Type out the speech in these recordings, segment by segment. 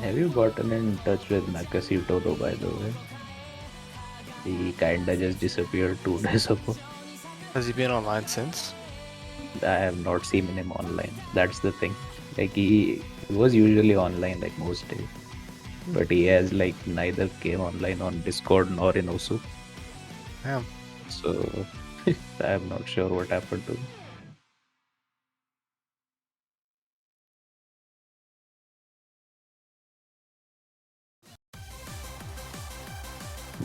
Have you gotten in touch with Nakasito though, by the way? He kinda just disappeared 2 days ago. Has he been online since? I have not seen him online. That's the thing. Like he was usually online like most days, but he has like neither came online on Discord nor in Osu. Damn. So I'm not sure what happened to him.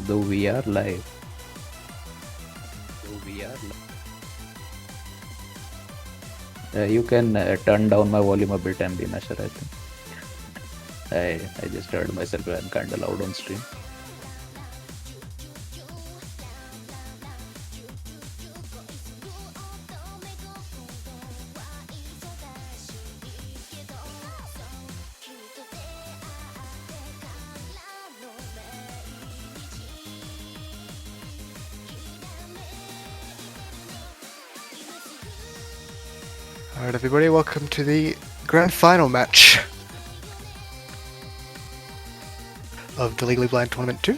Though we are live. Though we are live. You can turn down my volume a bit, MB Nasher, I think. I just heard myself. I'm kind of loud on stream. Alright, everybody, welcome to the grand final match of the Legally Blind Tournament 2.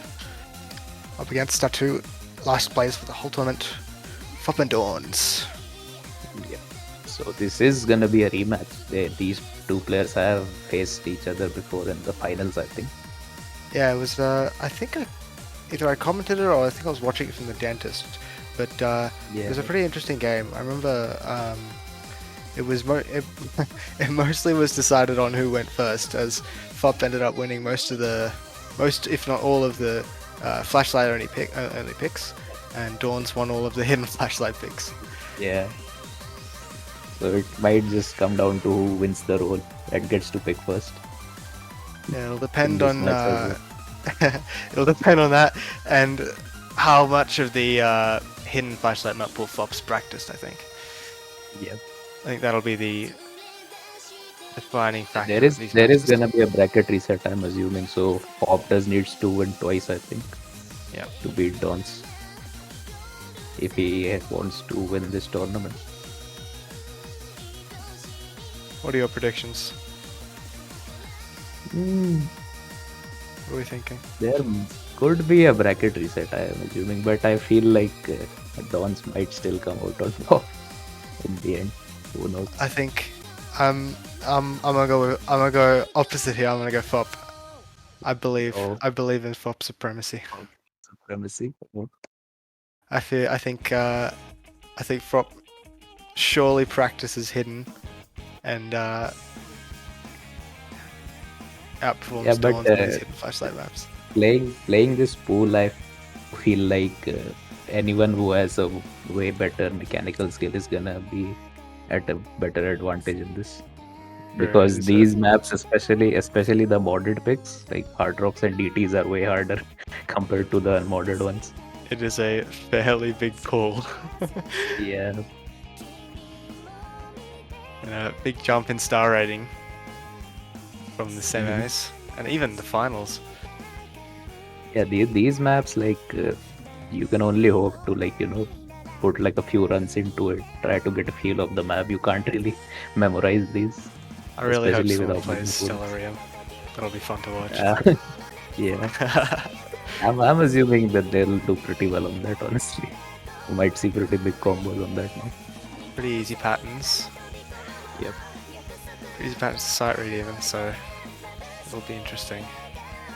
Up against our two last players for the whole tournament, Fop and Dawns. Yeah. So this is gonna be a rematch. These two players have faced each other before in the finals, I think. Yeah, it was, I think either I commented it or I think I was watching it from the dentist. But it was a pretty interesting game. I remember it was it mostly was decided on who went first, as Fop ended up winning most if not all of the flashlight only picks, and Dawn's won all of the hidden flashlight picks. Yeah. So it might just come down to who wins the role and gets to pick first. Yeah, it'll depend this on match as it'll depend on that and how much of the hidden flashlight map pool Fop's practiced. I think. Yeah. I think that'll be the defining factor. There is gonna be a bracket reset, I'm assuming. So Optus needs to win twice, I think. Yeah. To beat Dons. If he wants to win this tournament. What are your predictions? What are we thinking? There could be a bracket reset, I am assuming, but I feel like Dons might still come out on top in the end. Who knows? I think I'm gonna go opposite here. I'm gonna go Fop. I believe in Fop supremacy. Supremacy. I think Fop surely practices hidden and outperforms Dawns on these hidden flashlight maps. Playing this pool, I feel like anyone who has a way better mechanical skill is gonna be at a better advantage in this. Because these maps, especially the modded picks, like Hard Rocks and DTs, are way harder compared to the unmodded ones. It is a fairly big pull. Yeah. And a big jump in star rating from the semis and even the finals. Yeah, these maps, like you can only hope to put like a few runs into it, try to get a feel of the map. You can't really memorize these. I really hope someone plays Stellarium. That'll be fun to watch. Yeah. I'm assuming that they'll do pretty well on that, honestly. You might see pretty big combos on that now. Pretty easy patterns. Yep. Pretty easy patterns to sight read even, so it'll be interesting.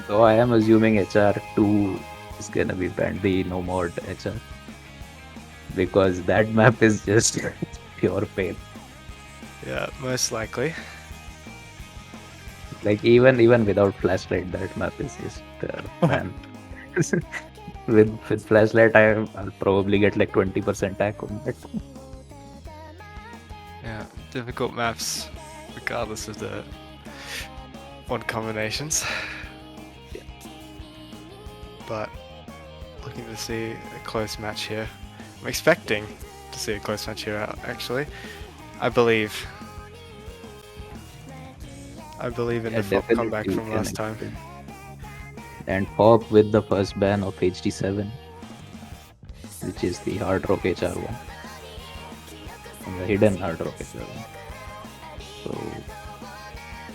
So I am assuming HR2 is gonna be banned, the no mod HR. Because that map is just pure pain. Yeah, most likely. Like even without flashlight, that map is just man. with flashlight, I'll probably get like 20% attack on that. Yeah, difficult maps, regardless of the odd combinations. Yeah. But looking to see a close match here. I'm expecting to see a close match here, actually. I believe in the Fop comeback from last time. And Fop with the first ban of HD7, which is the Hard Rock HR1. And the hidden Hard Rock HR1. So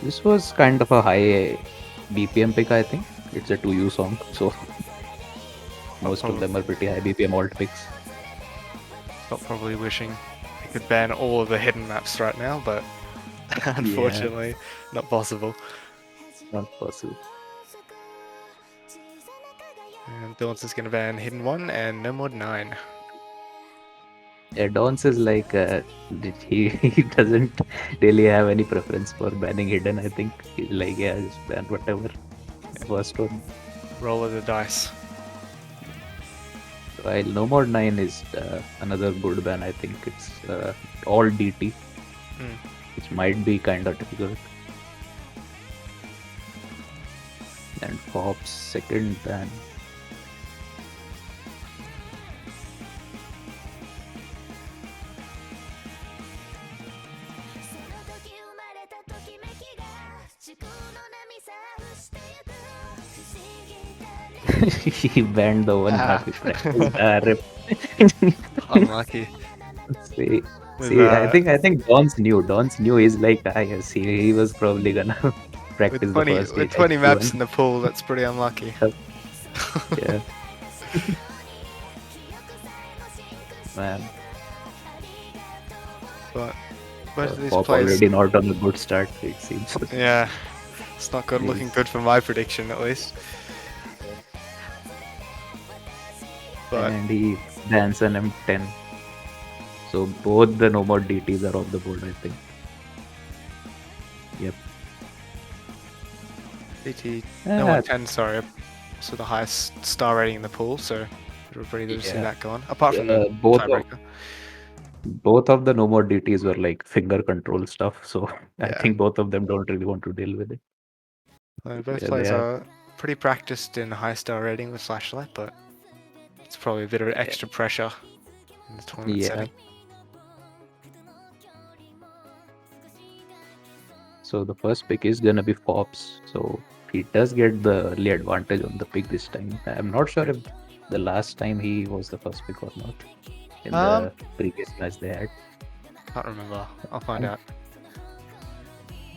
this was kind of a high BPM pick, I think. It's a 2U song, so most of Probably, them are pretty high BPM alt picks. probably wishing I could ban all of the hidden maps right now, but Yeah, unfortunately, not possible. not possible. And Dylan's is going to ban hidden 1 and no more 9. Yeah, Dons is like he doesn't really have any preference for banning hidden. I think he's like, yeah, just ban whatever. First one. Roll of the dice. While No More 9 is another good ban. I think it's all DT, Mm. which might be kind of difficult. And Pop's second ban. He banned the one Ah. map he practiced. Rip. Unlucky. See, With I think Don's new is like, yes, he was probably gonna with practice the 20 first with 20 HQ maps and in the pool, that's pretty unlucky. yeah, man. But both of these Pop plays, already not on a good start, it seems. yeah, it's not good looking He's- good for my prediction at least. But and he bans an M10. So both the no more DTs are on the board, I think. Yep. BT no Ah, 110, sorry, also the highest star rating in the pool, so it'll really good to see yeah. that going. Apart from the Both of tiebreaker. both of the no more DTs were like finger control stuff, so I Yeah. think both of them don't really want to deal with it. Both Yeah, they players have. are pretty practiced in high star rating with flashlight, but it's probably a bit of Yeah. extra pressure in the tournament Yeah. setting. So the first pick is gonna be Fops. So he does get the early advantage on the pick this time. I'm not sure if the last time he was the first pick or not in Um, the previous match they had. can't remember. I'll find out.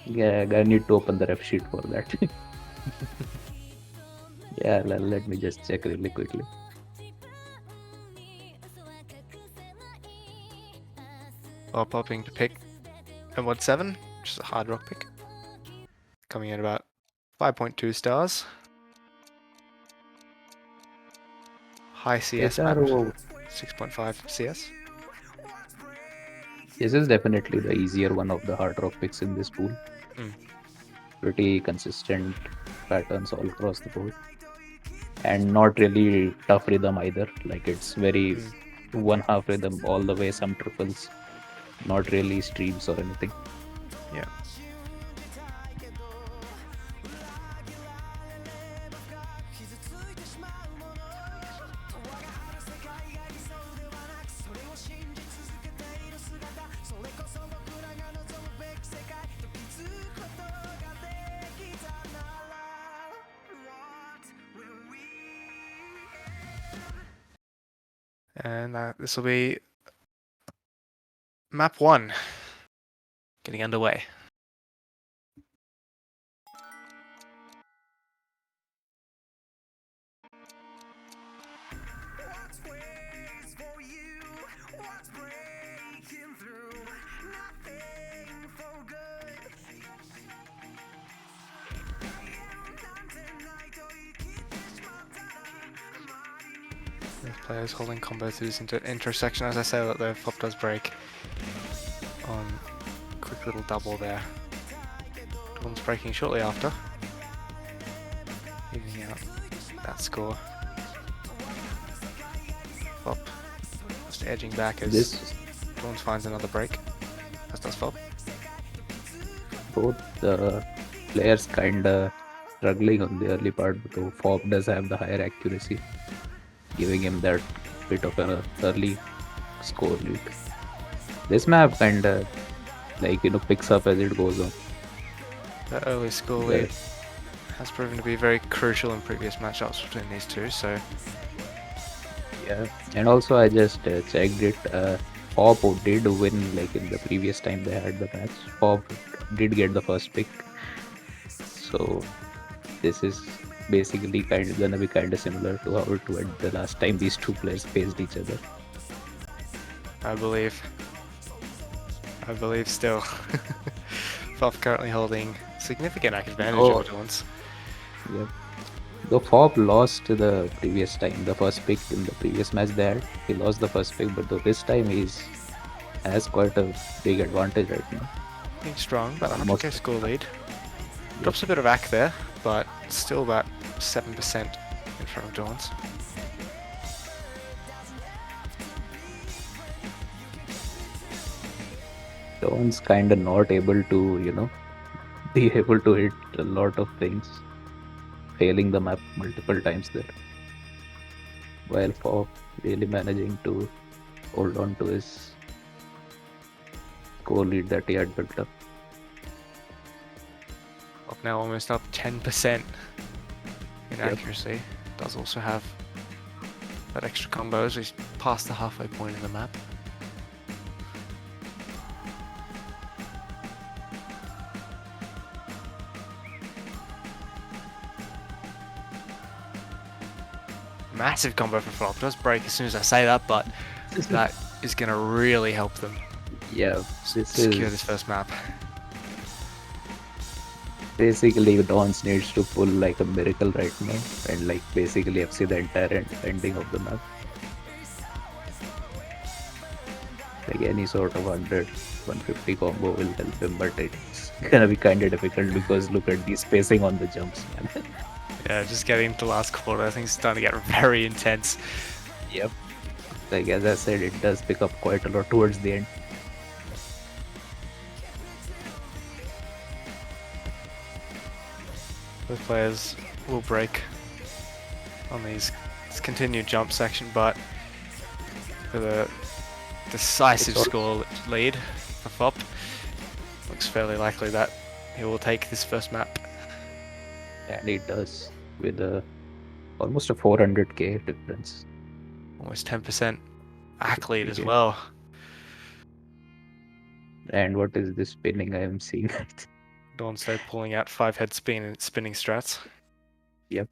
Yeah, I need to open the ref sheet for that. Yeah, let me just check really quickly. While popping to pick M17, which is a hard rock pick, coming in about 5.2 stars. High CS map, SRO, 6.5 CS. this is definitely the easier one of the hard rock picks in this pool. Mm. Pretty consistent patterns all across the board. And not really tough rhythm either. Like it's very one half rhythm all the way, some triples, not really streams or anything. Yeah. And this will be map 1 getting underway. These players holding combo through this intersection. As I say, that the flop does break on quick little double there. One's breaking shortly after, evening out that score. Flop just edging back as This Dawns finds another break, as does Flop. both players kinda struggling on the early part, though Fob does have the higher accuracy, giving him that bit of an early score lead. This map kinda picks up as it goes on. The early score lead has proven to be very crucial in previous matchups between these two, so Yeah, and also I just checked it. Pop did win like in the previous time they had the match. Pop did get the first pick, so this is basically kind of gonna be kind of similar to how it went the last time these two players faced each other. I believe. I believe still. Fop currently holding significant advantage over Oh, Dawns. yep. The Fop lost the previous time, the first pick in the previous match they had. He lost the first pick, but though this time he's has quite a big advantage right now. Being strong, about Almost. 100k score lead. Yep. Drops a bit of ACK there, but still about 7% in front of Dawns. Dawn's kind of not able to, be able to hit a lot of things, failing the map multiple times there. While Fop really managing to hold on to his score lead that he had built up. Fop now almost up 10% in Yep. accuracy. Does also have that extra combo as he's past the halfway point of the map. Massive combo for Fop. Does break as soon as I say that, but that is going to really help them Yeah, this secure is this first map. basically Dons needs to pull like a miracle right now and like basically FC the entire ending of the map. Like any sort of 100, 150 combo will help him, but it's gonna be kind of difficult because look at the spacing on the jumps, man. Yeah, just getting into the last quarter, I think it's starting to get very intense. Yep. Like as I said, it does pick up quite a lot towards the end. Both players will break on this continued jump section, but for the decisive It's score lead for Fop, looks fairly likely that he will take this first map. And it does with almost a 400k difference. Almost 10% ACK lead as Okay. well. And what is this spinning I am seeing? Dawnstay pulling out 5-head spinning strats. Yep.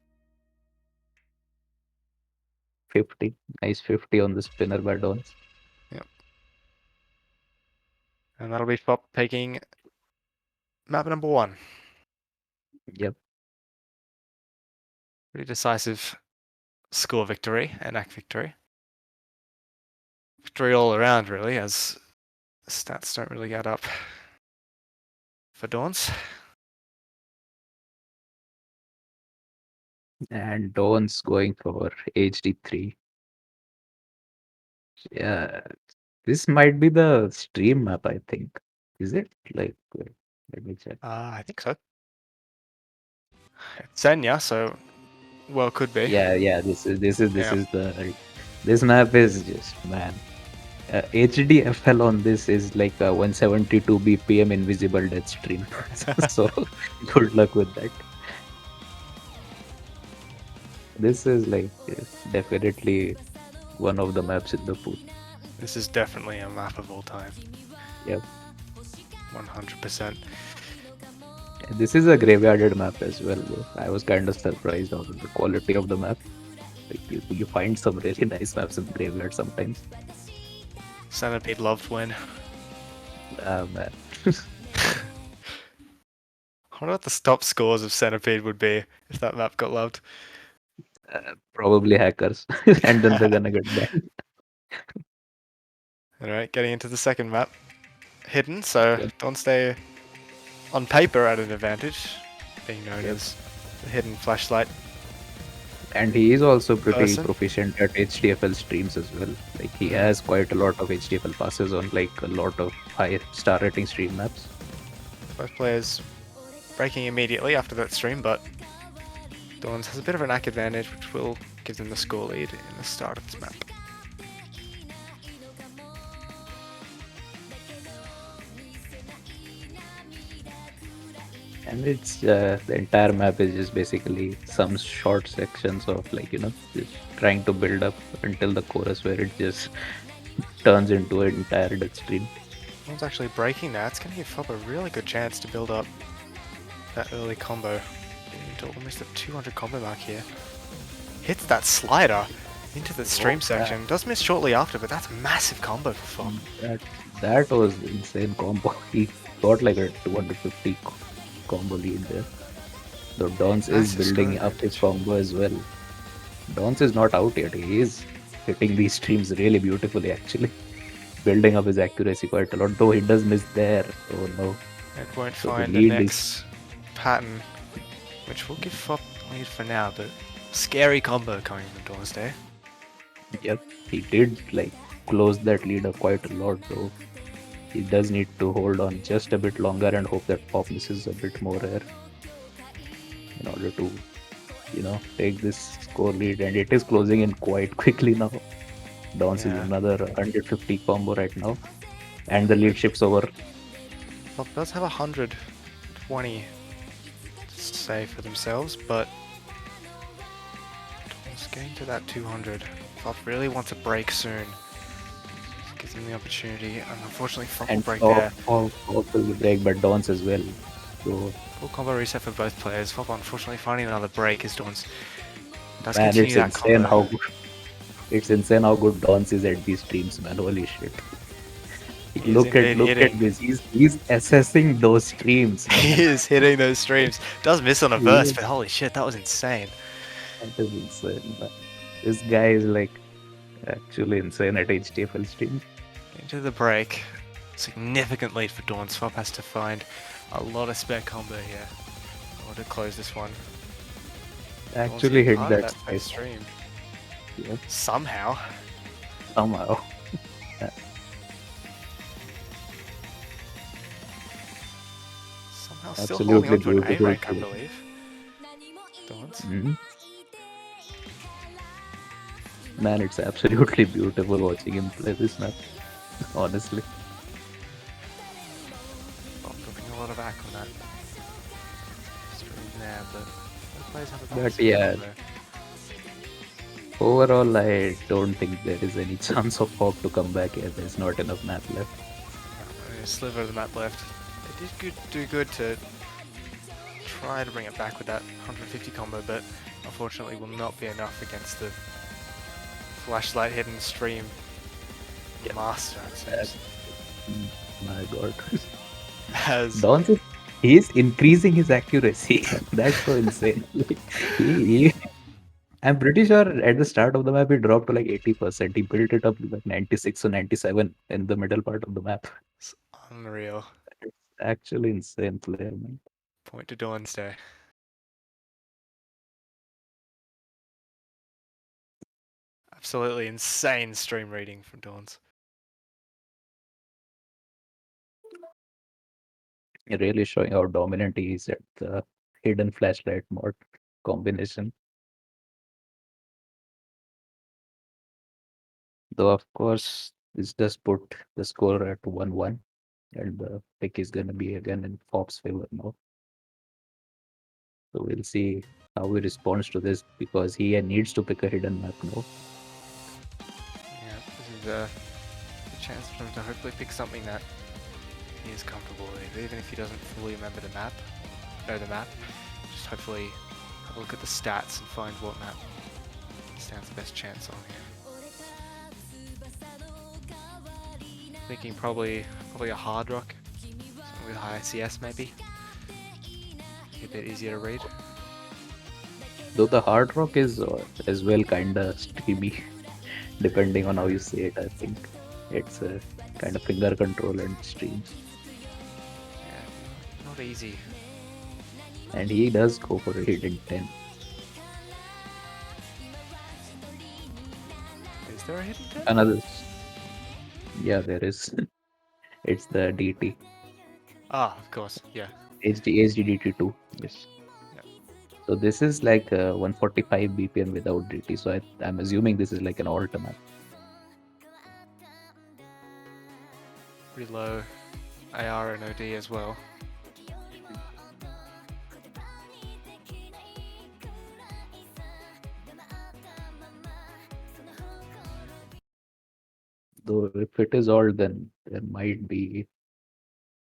50. Nice 50 on the spinner by Dons. Yep. And that'll be Fop taking map number 1. Yep. Pretty decisive score victory and ACK victory. Victory all around, really, as stats don't really add up for Dawns. And Dons going for HD3. Yeah. This might be the stream map, I think. Is it? Like, wait, let me check. I think so. It's Senya, so well could be. Yeah. This Yeah. is the this map is just man. HDFL on this is like a 172 BPM invisible death stream. So good luck with that. This is like definitely one of the maps in the pool. This is definitely a map of all time. Yep. 100%. This is a graveyarded map as well, though. I was kind of surprised on the quality of the map. Like you find some really nice maps in the graveyard sometimes. Centipede loved win. Ah man. I wonder what the stop scores of Centipede would be if that map got loved. Probably hackers, and then they're gonna get banned. Alright, getting into the second map. Hidden, so Yep. don't stay on paper at an advantage, being known Yep. as the hidden flashlight. And he is also pretty Person. proficient at HDFL streams as well. Like he has quite a lot of HDFL passes on like a lot of high star rating stream maps. Both players breaking immediately after that stream, but Dawns has a bit of an ACK advantage, which will give them the score lead in the start of this map. And it's the entire map is just basically some short sections of like just trying to build up until the chorus where it just turns into an entire death stream. Dawns actually breaking that. It's going to give Fop a really good chance to build up that early combo. Into almost a 200 combo mark here. Hits that slider into the Oh, stream section. Does miss shortly after, but that's a massive combo for Fop. that that was insane combo. He got like a 250 combo lead there. So Dons is Massive score building up his advantage. combo as well. Dons is not out yet. He is hitting these streams really beautifully, actually. Building up his accuracy quite a lot, though he does miss there. Oh no. It won't So the find the lead is, next pattern, which will give Fop lead for now, but scary combo coming from Dawn's Day. yep, he did like close that lead up quite a lot, though. He does need to hold on just a bit longer and hope that Pop misses a bit more air in order to, take this score lead. And it is closing in quite quickly now. Dons is Yeah, another 150 combo right now. And the lead but shifts over. Fop does have 120 to say for themselves, but Dawn's getting to that 200. Fop really wants a break soon. Gives him the opportunity, and unfortunately Fop will And break Pop, there. Pop, Pop will break, but Dons as well. So, Full combo reset for both players. Fop unfortunately finding another break as Dawn's does man, continue it's that insane combo. how good Dons is at these streams, man. Holy shit. He is indeed Look at hitting. this. He's assessing those streams, man. He is hitting those streams. Does miss on a He verse, is. but holy shit, that was insane. That is insane, man. This guy is like actually insane at HTFL streams. Into the break. Significant lead for Dawn. Swap has to find a lot of spare combo here in order to close this one. Dawn's Actually getting hit part of that that spike. first stream. Yep, Somehow. somehow. Somehow still holding Absolutely on to an A beautiful rank, I play. believe. Dawns. Mhm. Man, it's absolutely beautiful watching him play this map, honestly. Not putting a lot of back on that stream there, but both players have a But massive yeah, combo. overall, I don't think there is any chance of Hawk to come back here. There's not enough map left. A sliver of the map left. They did do good to try to bring it back with that 150 combo, but unfortunately will not be enough against the flashlight hidden stream Yeah, master, it that, seems. my god. As Dons is he's increasing his accuracy. That's so insane. He I'm pretty sure at the start of the map he dropped to like 80%. He built it up to like 96 or 97 in the middle part of the map. it's unreal. It's actually insane player, man. Point to Dawn's Day. Absolutely insane stream reading from Dawn's. Really showing how dominant he is at the hidden flashlight mod combination. Though of course this does put the score at 1-1 and the pick is gonna be again in Fobb's favor now. So we'll see how he responds to this because he needs to pick a hidden map now. Yeah, this is a chance for him to hopefully pick something that he is comfortable with, even if he doesn't fully remember the map, or know the map. Just hopefully have a look at the stats and find what map stands the best chance on here. Thinking probably a hard rock, something with high CS maybe. Be a bit easier to read. Though the hard rock is as well kinda streamy, depending on how you say it. I think it's a kind of finger control and streams, Yeah, not easy. and he does go for a hidden 10. Is there a hidden 10? Another, yeah, there is. It's the DT Ah, of course, yeah. HDDT2. Yes. Yep. So this is like 145 BPM without DT. So I'm assuming this is like an alt map. Pretty low AR and OD as well. Though if it is alt, then there might be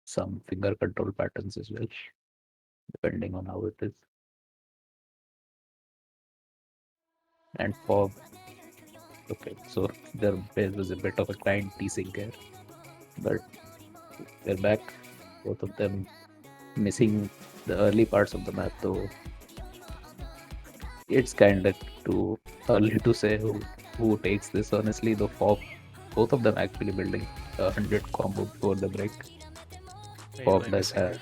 some finger control patterns as well, depending on how it is. and Fob. Okay, so there was a bit of a client teasing there, but they're back. Both of them missing the early parts of the map, though it's kind of too early to say who takes this. Honestly, the Fob, both of them actually building 100 combo before the break. Fob Immediately does missing have.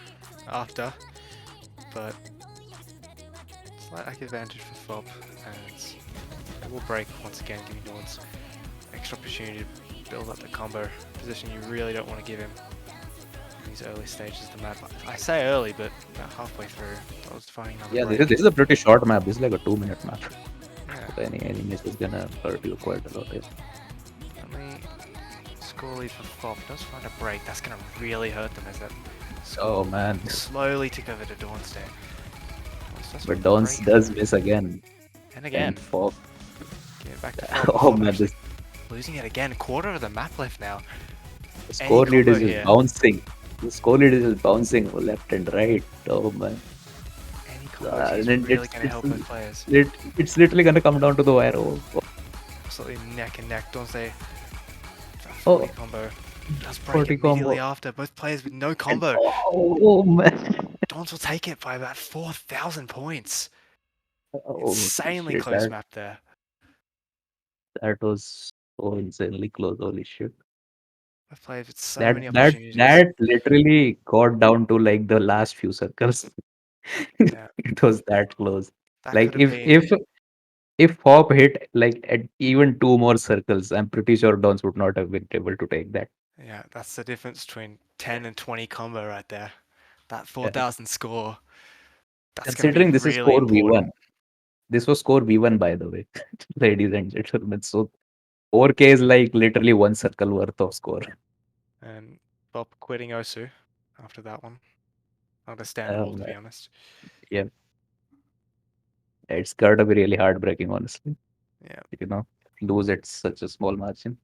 after, but slight active advantage for Fob, and it will break once again, giving Dawn's extra opportunity to build up the combo position you really don't want to give him in these early stages of the map. I say early, but about halfway through, I was finding another Yeah, break. this is a pretty short map. This is like a 2 minute map. Yeah, So any miss is gonna hurt you quite a lot. Yeah. only score lead for Fob. Does find a break. That's going to really hurt them as that score Oh will man, slowly tick over to Dawn's day. Does but find a Dons break does there. miss again, And and again, Fob. give it back to Fob. Oh Fob man, actually this losing it again. Quarter of the map left now. Any score lead combo is just here. bouncing. The score lead is just bouncing left and right. Oh man, Any combos here is and then really going to help both players. it's literally gonna come down to the wire. Absolutely neck and neck. Dawn's day. That 40 Oh, combo does break 40 immediately combo. after. Both players with no And combo. oh man. Dawns will take it by about 4,000 points. Oh Insanely shit, close map there. that was so insanely close. Holy shit. Both players with so That many that opportunities. that literally got down to like the last few circles. Yeah, It was that close. that Like could have been. if Hop hit like at even two more circles, I'm pretty sure Dons would not have been able to take that. Yeah, that's the difference between 10 and 20 combo right there. That Yeah. 4,000 score, that's going to be Considering this is really score important. V1. This was score V1 by the way, ladies and gentlemen. So 4K is like literally one circle worth of score. And Bob quitting Osu after that one. Understandable, to Um, be honest. yeah, it's gotta be really heartbreaking, honestly. Yeah, You know, lose at such a small margin.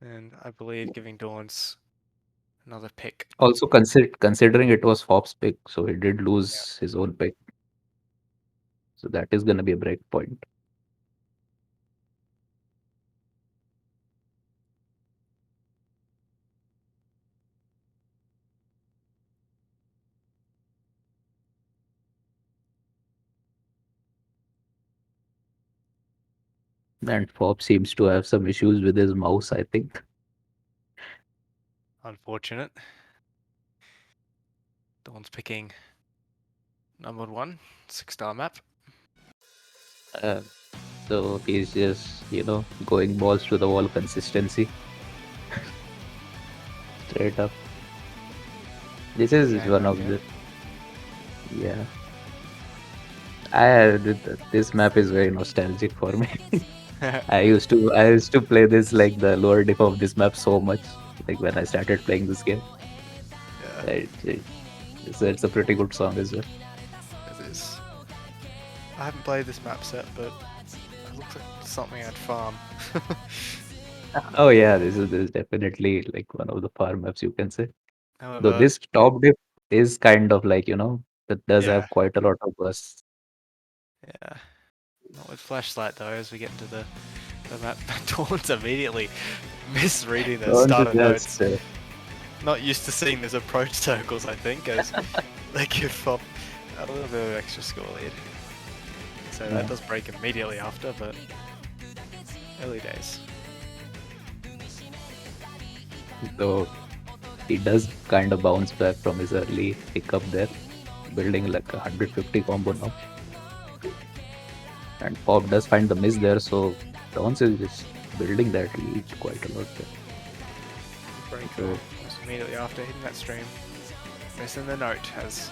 and I believe giving Dawns another pick. Also, considering it was Hop's pick, so he did Yeah, lose his own pick. So that is gonna be a break point. And Fob seems to have some issues with his mouse, I think. unfortunate. Dawn's picking number 1, 6-star map. Uh, so he's just, going balls to the wall consistency. Straight up. This is Game one mode of here. the, yeah. This map is very nostalgic for me. I used to play this like the lower diff of this map so much. Like when I started playing this game. Yeah, It's a pretty good song as well. it is. I haven't played this map set, but it looks like something I'd farm. Oh yeah, this is definitely like one of the far maps you can say. Though However, this top diff is kind of like, that does yeah, have quite a lot of bursts. yeah. Not with Flashlight though, as we get into the map. Dawn's immediately misreading the Don't starter just notes. Not used to seeing those approach circles, I think, as they give up a little bit of extra score lead. So that does break immediately after, but early days. so he does kind of bounce back from his early hiccup there, building like a 150 combo now. And Pop does find the miss there, so Dons is just building that lead quite a lot there. Break So almost immediately after hitting that stream. Missing the note has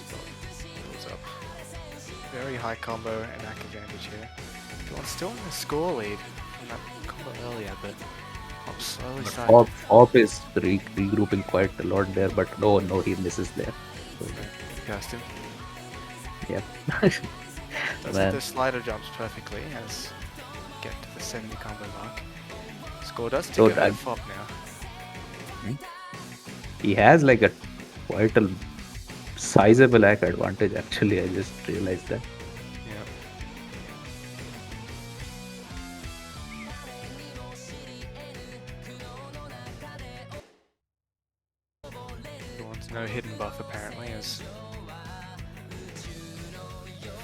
builds up. Very high combo and attack advantage here. Dawn's still in the score lead from that combo earlier, but Pop slowly starting Pop is regrouping quite a lot there, but no, he misses there. So, to cast him. yeah. Does hit Man. the slider jumps perfectly as we get to the 70 combo mark. Score does tick So over to Fop now. he has like a quite a sizable hack advantage actually. I just realized that. Yeah. no hidden buff apparently, as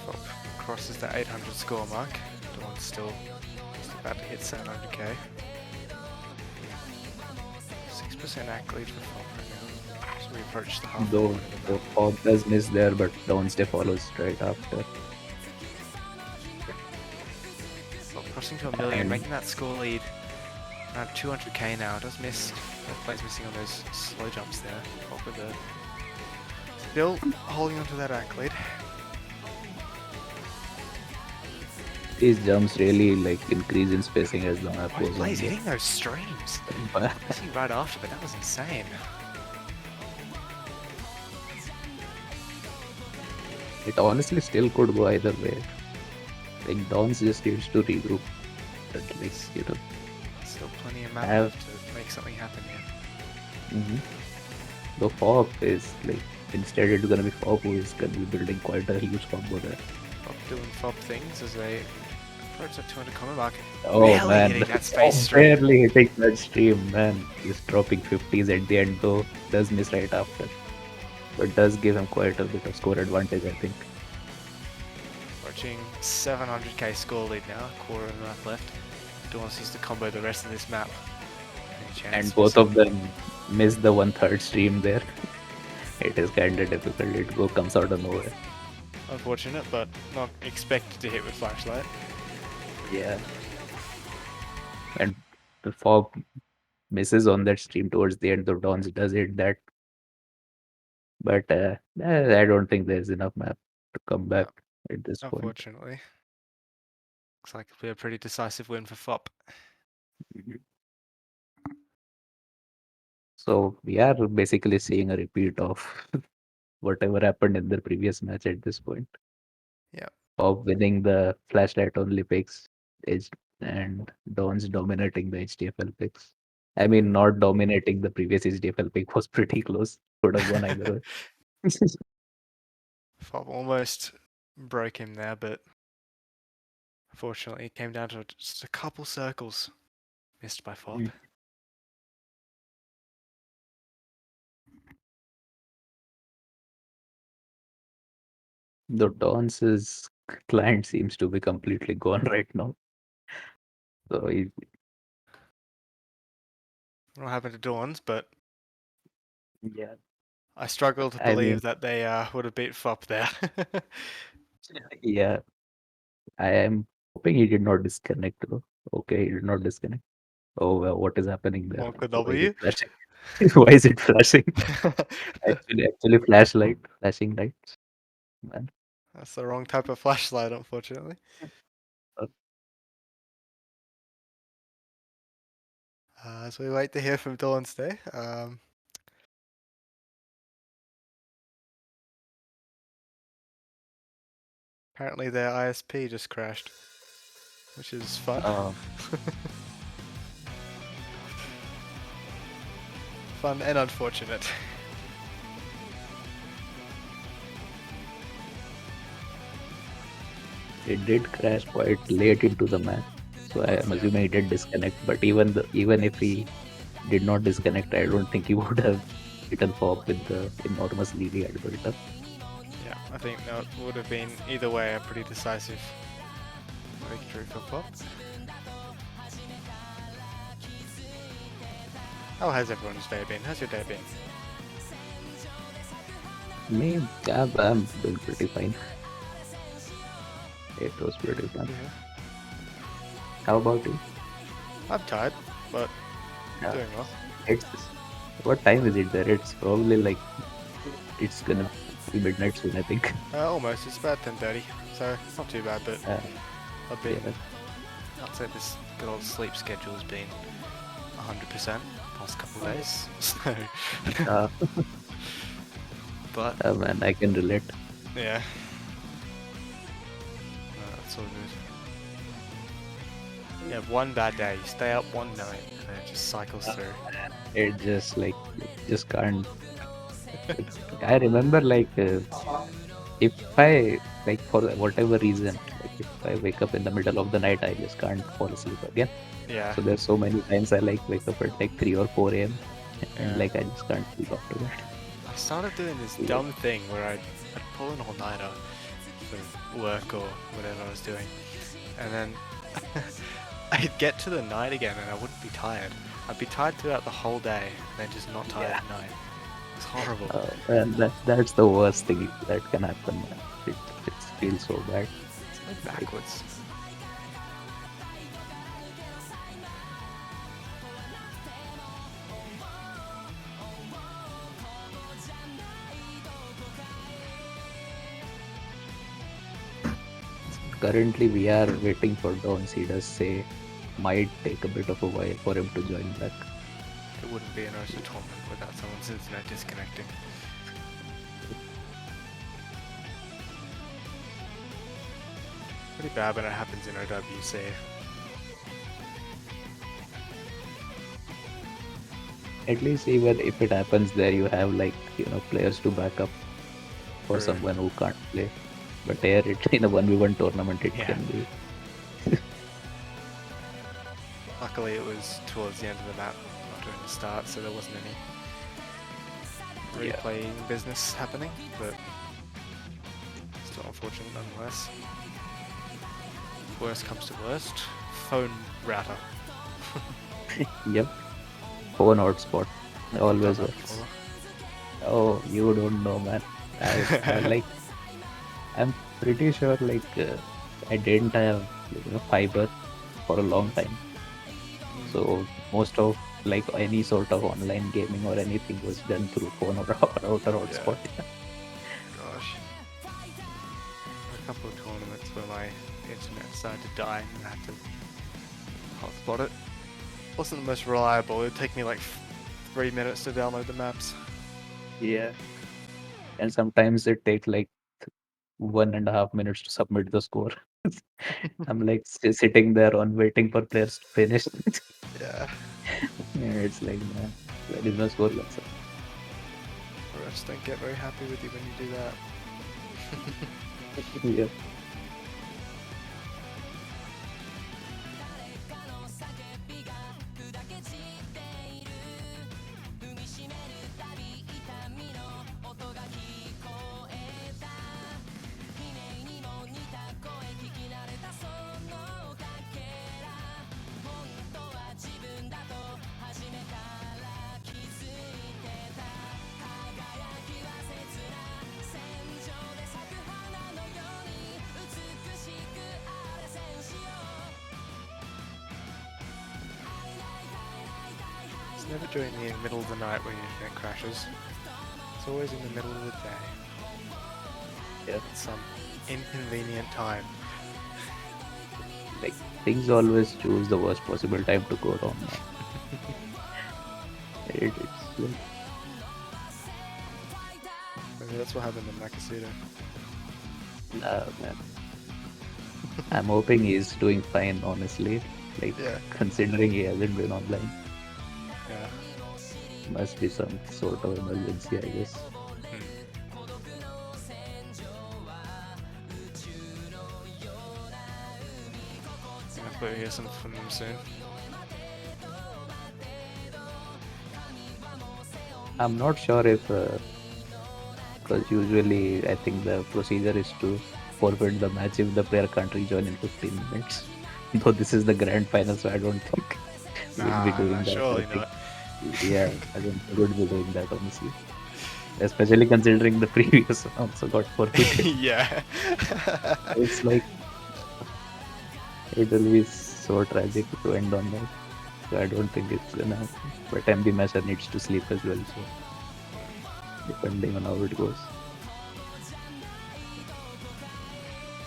Fop crosses the 800 score mark. Dawn's still just about to hit 700k. 6% act lead for Fop right now. So we approach the halfway Though point of the though map. Fog does miss there, but Downstay follows right after. Fop crossing to a million, And making that score lead around 200k now. Does miss. Both players missing on those slow jumps there. Fop with the still holding on to that act lead. these jumps really like increase in spacing as the map Both goes on. players hitting those streams. Missing right after, but that was insane. It honestly still could go either way. Like Dons just needs to regroup. At least, you know. Still plenty of map Have left to make something happen here. the Fog is like instead it's gonna be Fog who is gonna be building quite a huge combo there. Fop doing Fop things as they approach that 200 combo mark. Oh Barely man, hitting that Fog space stream. barely hitting that stream, man. He's dropping 50s at the end though. Does miss right after. But does give him quite a bit of score advantage, I think. Approaching 700k score lead now, quarter of the map left. Dawn sees to combo the rest of this map. Any chance And for both some- of them miss the 1/3 stream there. It is kinda difficult. It comes out of nowhere. Unfortunate, but not expected to hit with flashlight. Yeah. And the Fog misses on that stream towards the end, though Dons does hit that. But I don't think there's enough map to come back at this point. Unfortunately. Looks like it'll be a pretty decisive win for Fop. So we are basically seeing a repeat of whatever happened in the previous match at this point. Yeah. Of winning the flashlight only picks H and Dons dominating the HDFL picks. I mean, not dominating the previous HDFL pick was pretty close. Could have gone either way. Fop almost broke him there, but unfortunately it came down to just a couple circles missed by Fop. The Dons' client seems to be completely gone right now. So he, I don't know what happened to Dawn's, but yeah, I struggle to I believe mean, that they would have beat Fop there. yeah, I am hoping he did not disconnect though. Okay, he did not disconnect. Oh, well, what is happening there? Wonka Why is W. it flashing? Why is it flashing? Actually, flashing lights. Man. That's the wrong type of flashlight, unfortunately. Uh, So we wait to hear from Dawn's Day. Apparently their ISP just crashed, which is fun. Fun and unfortunate. It did crash quite late into the match, so I am assuming he did disconnect. But even if he did not disconnect, I don't think he would have hidden Pop with the enormous lead he had built up. Yeah, I think that would have been either way a pretty decisive victory for Pop. How has everyone's day been? How's your day been? Me, yeah, I'm doing pretty fine. It was pretty fun. How about you? I'm tired, but Yeah. doing well. It's what time is it there? It's probably like it's gonna be midnight soon, I think. Almost. It's about 10:30, so not too bad. But I've been. Yeah. I'd say this good old sleep schedule has been 100% past couple of days. So, but Man, I can relate. yeah, that's all good. You have one bad day, you stay up one night, and then it just cycles through. It just like just can't. I remember like if I like for whatever reason, like if I wake up in the middle of the night, I just can't fall asleep again. Yeah. So there's so many times I like wake up at like 3 or 4 a.m. and Yeah. like I just can't sleep after that. I I started doing this Yeah. dumb thing where I'd pull an all-nighter for work or whatever I was doing, and then I'd get to the night again and I wouldn't be tired. I'd be tired throughout the whole day and then just not tired Yeah. at night. It's horrible. And that's the worst thing that can happen, man. It feels so bad. It's like Like, backwards. currently, we are waiting for Don. He does say might take a bit of a while for him to join back. It wouldn't be an Ursa tournament without someone's internet disconnecting. Pretty bad when it happens in OWC. At least even if it happens there, you have like players to back up for True. someone who can't play. But here, in a 1v1 tournament, it Yeah. can be. Luckily it was towards the end of the map, not during the start, so there wasn't any Yeah. replaying business happening, but still unfortunate nonetheless. Worst comes to worst, phone router. Yep. Phone hotspot Done always that works. before. Oh, you don't know, man. I like. I'm pretty sure I didn't have fiber for a long time. So most of any sort of online gaming or anything was done through phone or router Yeah. hotspot. Gosh. A couple of tournaments where my internet decided to die and I had to hotspot it. Wasn't the most reliable, it would take me like 3 minutes to download the maps. Yeah. And sometimes it takes like 1.5 minutes to submit the score. I'm sitting there on waiting for players to finish. Yeah, Yeah, it's like, man, there is no score. Let's refs don't get very happy with you when you do that. yeah. It's never during the middle of the night when your internet crashes. It's always in the middle of the day. Yeah. At some inconvenient time. Like things always choose the worst possible time to go wrong, man. It's like, Maybe that's what happened in Nakasuda. nah, man. I'm hoping he's doing fine, honestly. Like, Yeah. considering he hasn't been online, Yeah. must be some sort of emergency, I guess. Hopefully we hear something from them soon. I'm not sure if, because usually I think the procedure is to forfeit the match if the player can't rejoin in 15 minutes. Though this is the grand final, so I don't think we'll be Nah, doing that. I surely think, not. yeah, I don't think we'll be doing that, honestly. Especially considering the previous one also got forfeited. Yeah. It's like, it will be so tragic to end on that. So I don't think it's gonna happen. But MB Masher needs to sleep as well, so depending on how it goes.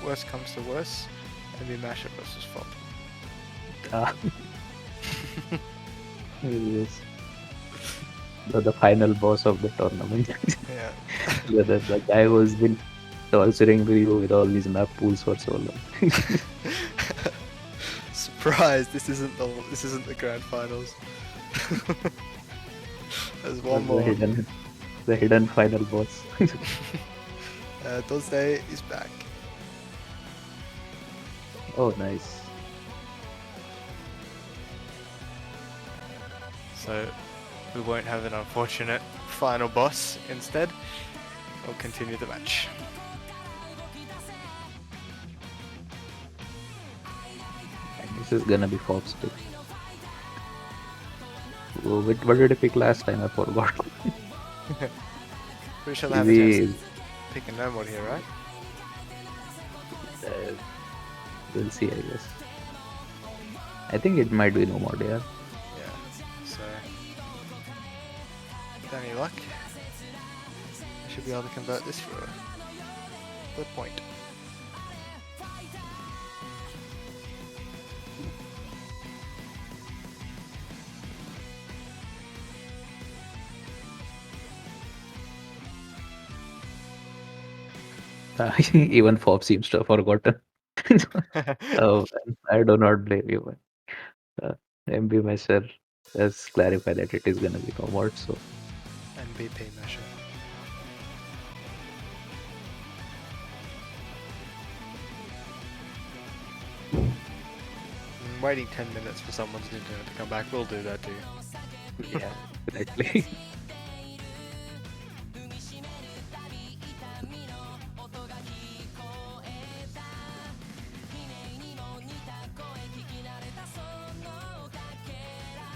Worst comes to worst, and we mash it versus FOP. Ah, yes. The final boss of the tournament. Yeah. The guy who's been torturing you with all these map pools for so long. Surprise! This isn't the grand finals. There's one more. The hidden final boss. Dozde is back. Oh, nice. So we won't have an unfortunate final boss instead. We'll continue the match. And this is gonna be Forbes pick. What did I pick last time? I forgot. Pretty sure they have a chance to Easy. pick a no mod here, right? Uh, we'll see, I guess. I think it might be no mod, yeah. Yeah. So, with any luck, I should be able to convert this for a good point. Even Forbes seems to have forgotten. Oh, I do not blame you. Uh, MB Messer has clarified that it is gonna be no mod, so NBP measure. Waiting 10 minutes for someone's internet to come back, we'll do that too. yeah, definitely.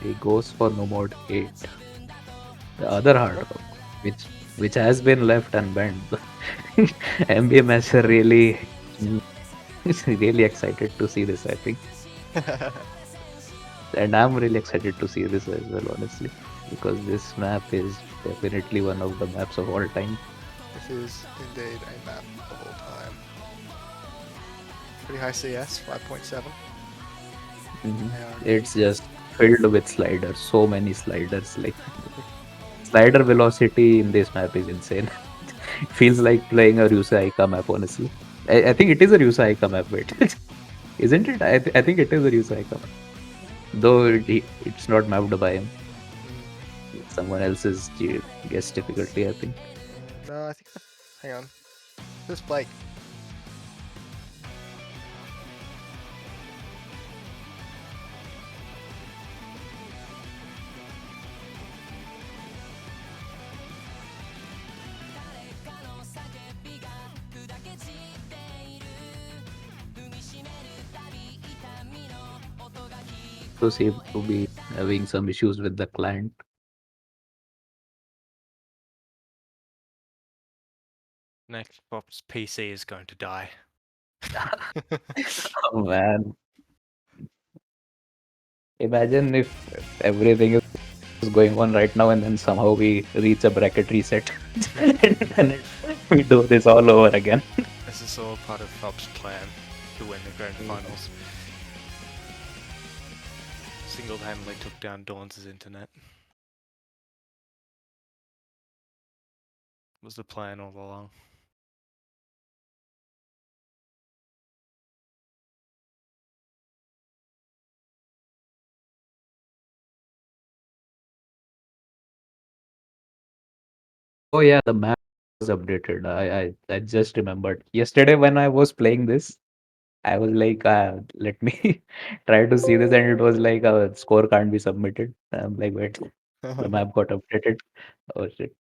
He goes for no mod 8. The other hard rock, which has been left unbanned. MB Messer really is really excited to see this, I think. And I'm really excited to see this as well, honestly. Because this map is definitely one of the maps of all time. This is indeed a map of all time. Pretty high CS, 5.7. It's just filled with sliders, so many sliders. Like slider velocity in this map is insane. It feels like playing a Ryusa Aika map, honestly. I think it is a Ryusa Aika map, wait. Isn't it? I think it is a Ryusa Aika map. Though it's not mapped by him. Someone else's guess difficulty, I think. No, I think. Hang on. This Blake. So seem to be having some issues with the client. Next Pop's PC is going to die. Oh man. Imagine if everything is going on right now and then somehow we reach a bracket reset and then we do this all over again. This is all part of Fob's plan to win the grand finals. Single-handedly took down Dawn's internet. Was the plan all along. Oh yeah, the map was updated. I just remembered. Yesterday when I was playing this, I was like, let me try to see this, and it was like a score can't be submitted. I'm like, wait, the map got updated. Oh shit.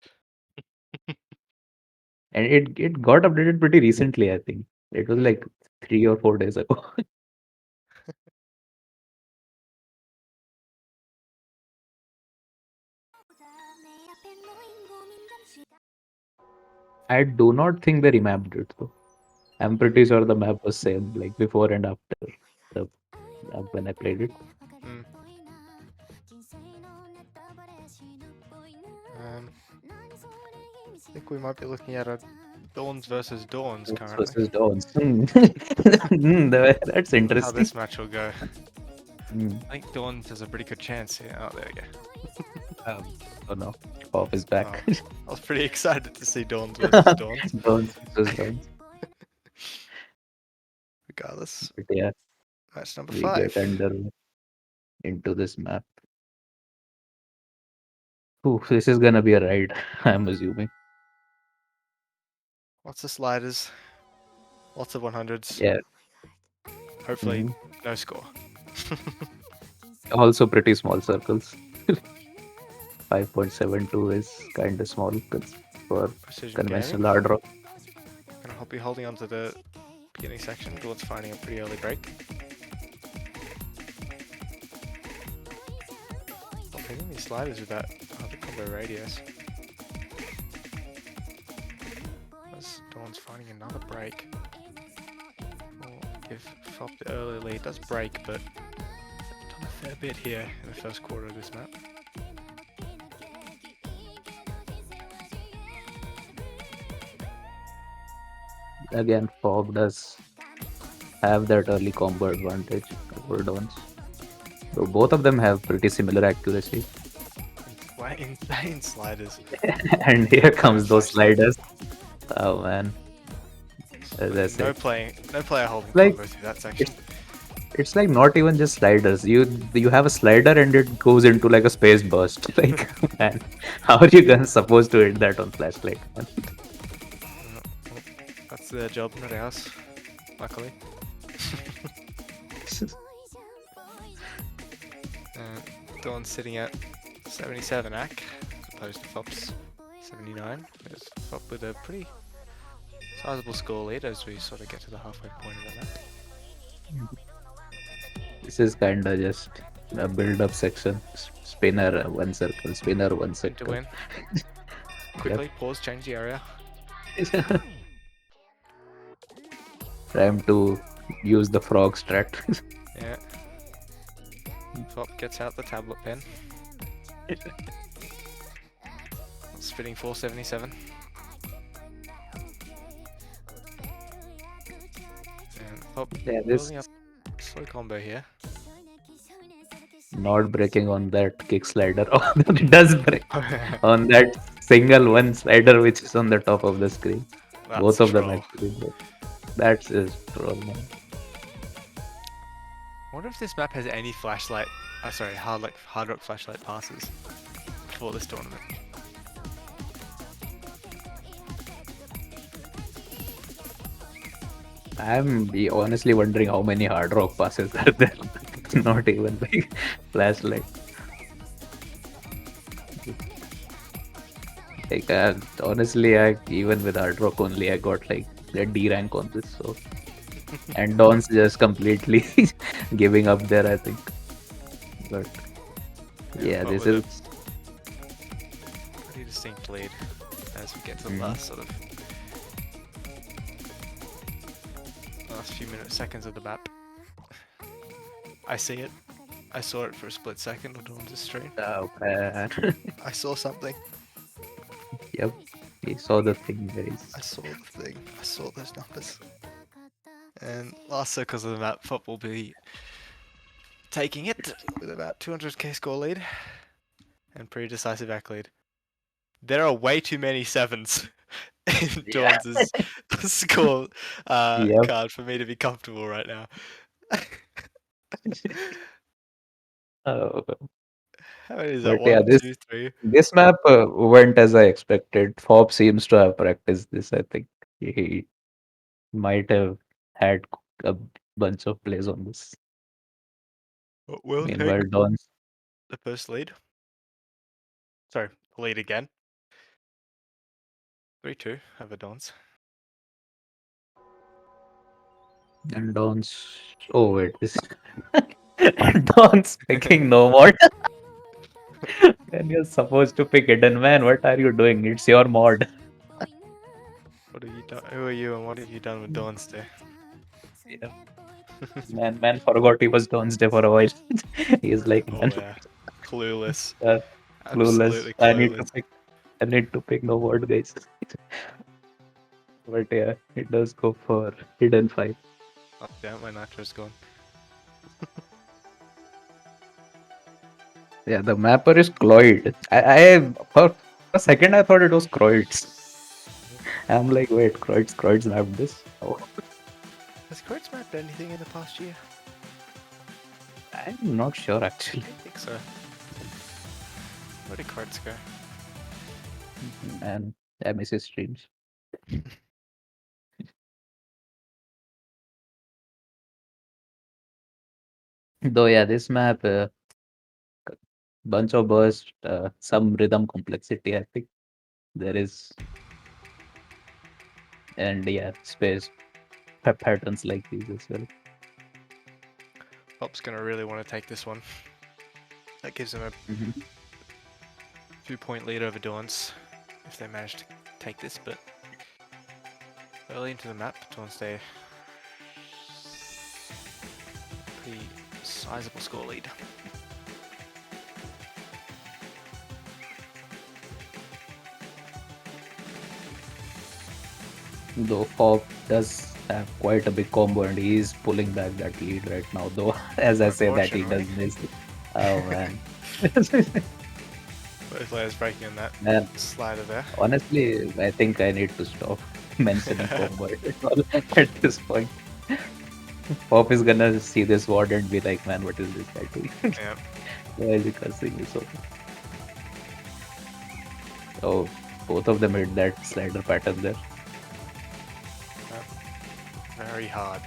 And it got updated pretty recently, I think. It was like 3 or 4 days ago. I do not think they remapped it though. I'm pretty sure the map was same, like before and after the when I played it. I think we might be looking at a Dawns versus Dawns Dawns currently. versus Dawns. That's Wonder how interesting. this match will go. I think Dawns has a pretty good chance here. Oh, there we go. Oh no, Pop is back. Oh, I was pretty excited to see Dawns versus Dawns. Dawns versus Dawns. Regardless. But yeah, Match number we 5. get under into this map. Ooh, this is gonna be a ride, I'm assuming. Lots of sliders. Lots of 100s. Yeah. Hopefully, no score. Also pretty small circles. 5.72 is kind of small for Precision gaming. conventional hard rock. Gonna be holding onto the beginning section towards finding a pretty early break. Not hitting these sliders with that other combo radius. As Dawn's finding another break. Will give Fop the early lead. Does break, but done a fair bit here in the first quarter of this map. Again, Fog does have that early combo advantage over Dons. So both of them have pretty similar accuracy. Insane sliders. And here No comes those flash light. sliders. Oh man, as I No said, player holding like combo through that section. it's it's like not even just sliders. You have a slider and it goes into like a space burst. Like man, how are you guys supposed to hit that on flashlight? Man? Well, that's their job, not ours. Luckily. Dawn's sitting at 77 AC, as opposed to Fop's 79. There's Fop with a pretty sizable score lead as we sort of get to the halfway point of the map. This is kind of just a build-up section. Spinner one circle, spinner one Win to circle. win. Yep. Quickly, pause, change the area. Time to use the frog strat. Yeah. Fop gets out the tablet pen. Spitting 477. And Fop Yeah, this building up slow combo here. not breaking on that kick slider. Oh, it does break on that single one slider which is on the top of the screen. That's Both a of them troll. actually break. That's just troll, man. I wonder if this map has any flashlight, sorry, hard rock flashlight passes for this tournament. Honestly wondering how many hard rock passes are there. Not even like flashlight. Like honestly, I even with hard rock only, I got like a D rank on this. So and Don's just completely giving up there, I think. But Yeah, yeah, but this with a is pretty distinct lead as we get to the mhm. last few seconds of the map. I see it. I saw it for a split second on Dawn's stream. Oh man. I saw something. Yep, we saw the thing, guys. I saw the thing. I saw those numbers. And last circles of the map, Fop will be taking it with about 200k score lead and pretty decisive back lead. There are way too many sevens in Yeah. Dawn's score Yep. card for me to be comfortable right now. Oh, How many is that? but yeah, One, this two, three. this map went as I expected. Fob seems to have practiced this. I think he might have had a bunch of plays on this. We'll take Meanwhile, Don's the first lead. Sorry, lead again. 3-2 over Dons. and Don's. Oh wait, this Don's picking no more. And you're supposed to pick Hidden Man. What are you doing? It's your mod. What have you done? Who are you and what have you done with Dons there? Yeah. Man forgot he was Don's Day for a while. He's like, Oh man, yeah. Clueless. uh, clueless. Absolutely clueless. I need to pick no word, guys. But yeah, it does go for hidden five. Oh damn, my nitro's gone. Yeah, the mapper is Cloyd. I for a second I thought it was Croyd's. I'm like, wait, Croyd's mapped this. Oh, Has Kurtz mapped anything in the past year? I'm not sure I actually. don't think so. Where did Kurtz go? Man, I miss his streams. Though yeah, this map bunch of burst, some rhythm complexity, I think there is, and yeah, space patterns like these as well. Pop's gonna really want to take this one. That gives him a Mhm. 2-point lead over Dawn's if they manage to take this, but early into the map, Dawn's stay pretty sizable score lead. Though Pop does have quite a big combo and he is pulling back that lead right now, though as I say that he Unfortunately. does miss it. Oh man. Both players breaking in that Man, slider there. honestly, I think I need to stop mentioning combo at all at this point. Pop is gonna see this word and be like, man, what is this guy doing? Yeah. Why is he cursing me so much? Oh, both of them hit that slider pattern there. Very hard.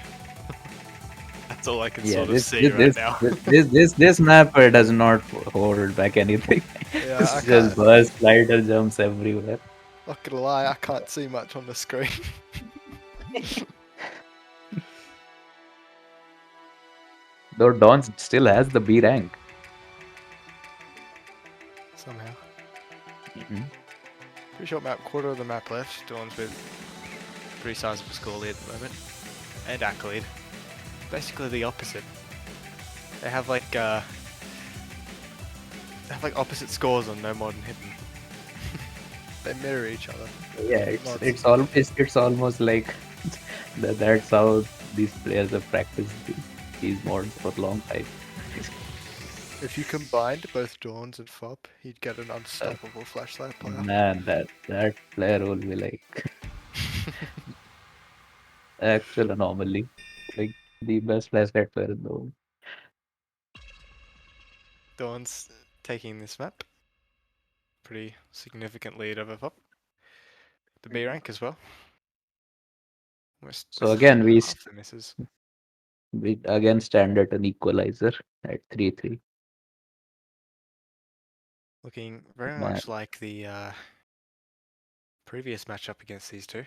That's all I can Yeah, sort of see right now. this map does not hold back anything. Yeah, I It's just can't. burst, slider jumps everywhere. Not gonna lie, I can't see much on the screen. Though Dawn still has the B rank. Somehow. Mhm. Pretty short map, quarter of the map left. Dawn's with pretty sizable score lead at the moment. And accolade. Basically the opposite. They have like opposite scores on No Modern Hidden. They mirror each other. Yeah, Mods. it's almost like that's how these players have practiced these mods for a long time. If you combined both Dawns and Fop, you'd get an Uh, unstoppable flashlight player. Man, that player will be like actual anomaly, like the best flashlight player in the world. Dawn's taking this map. Pretty significant lead over Fop. The B rank as well. So With again, half the misses. we again stand at an equalizer at 3-3. Looking very Man, much like the previous matchup against these two.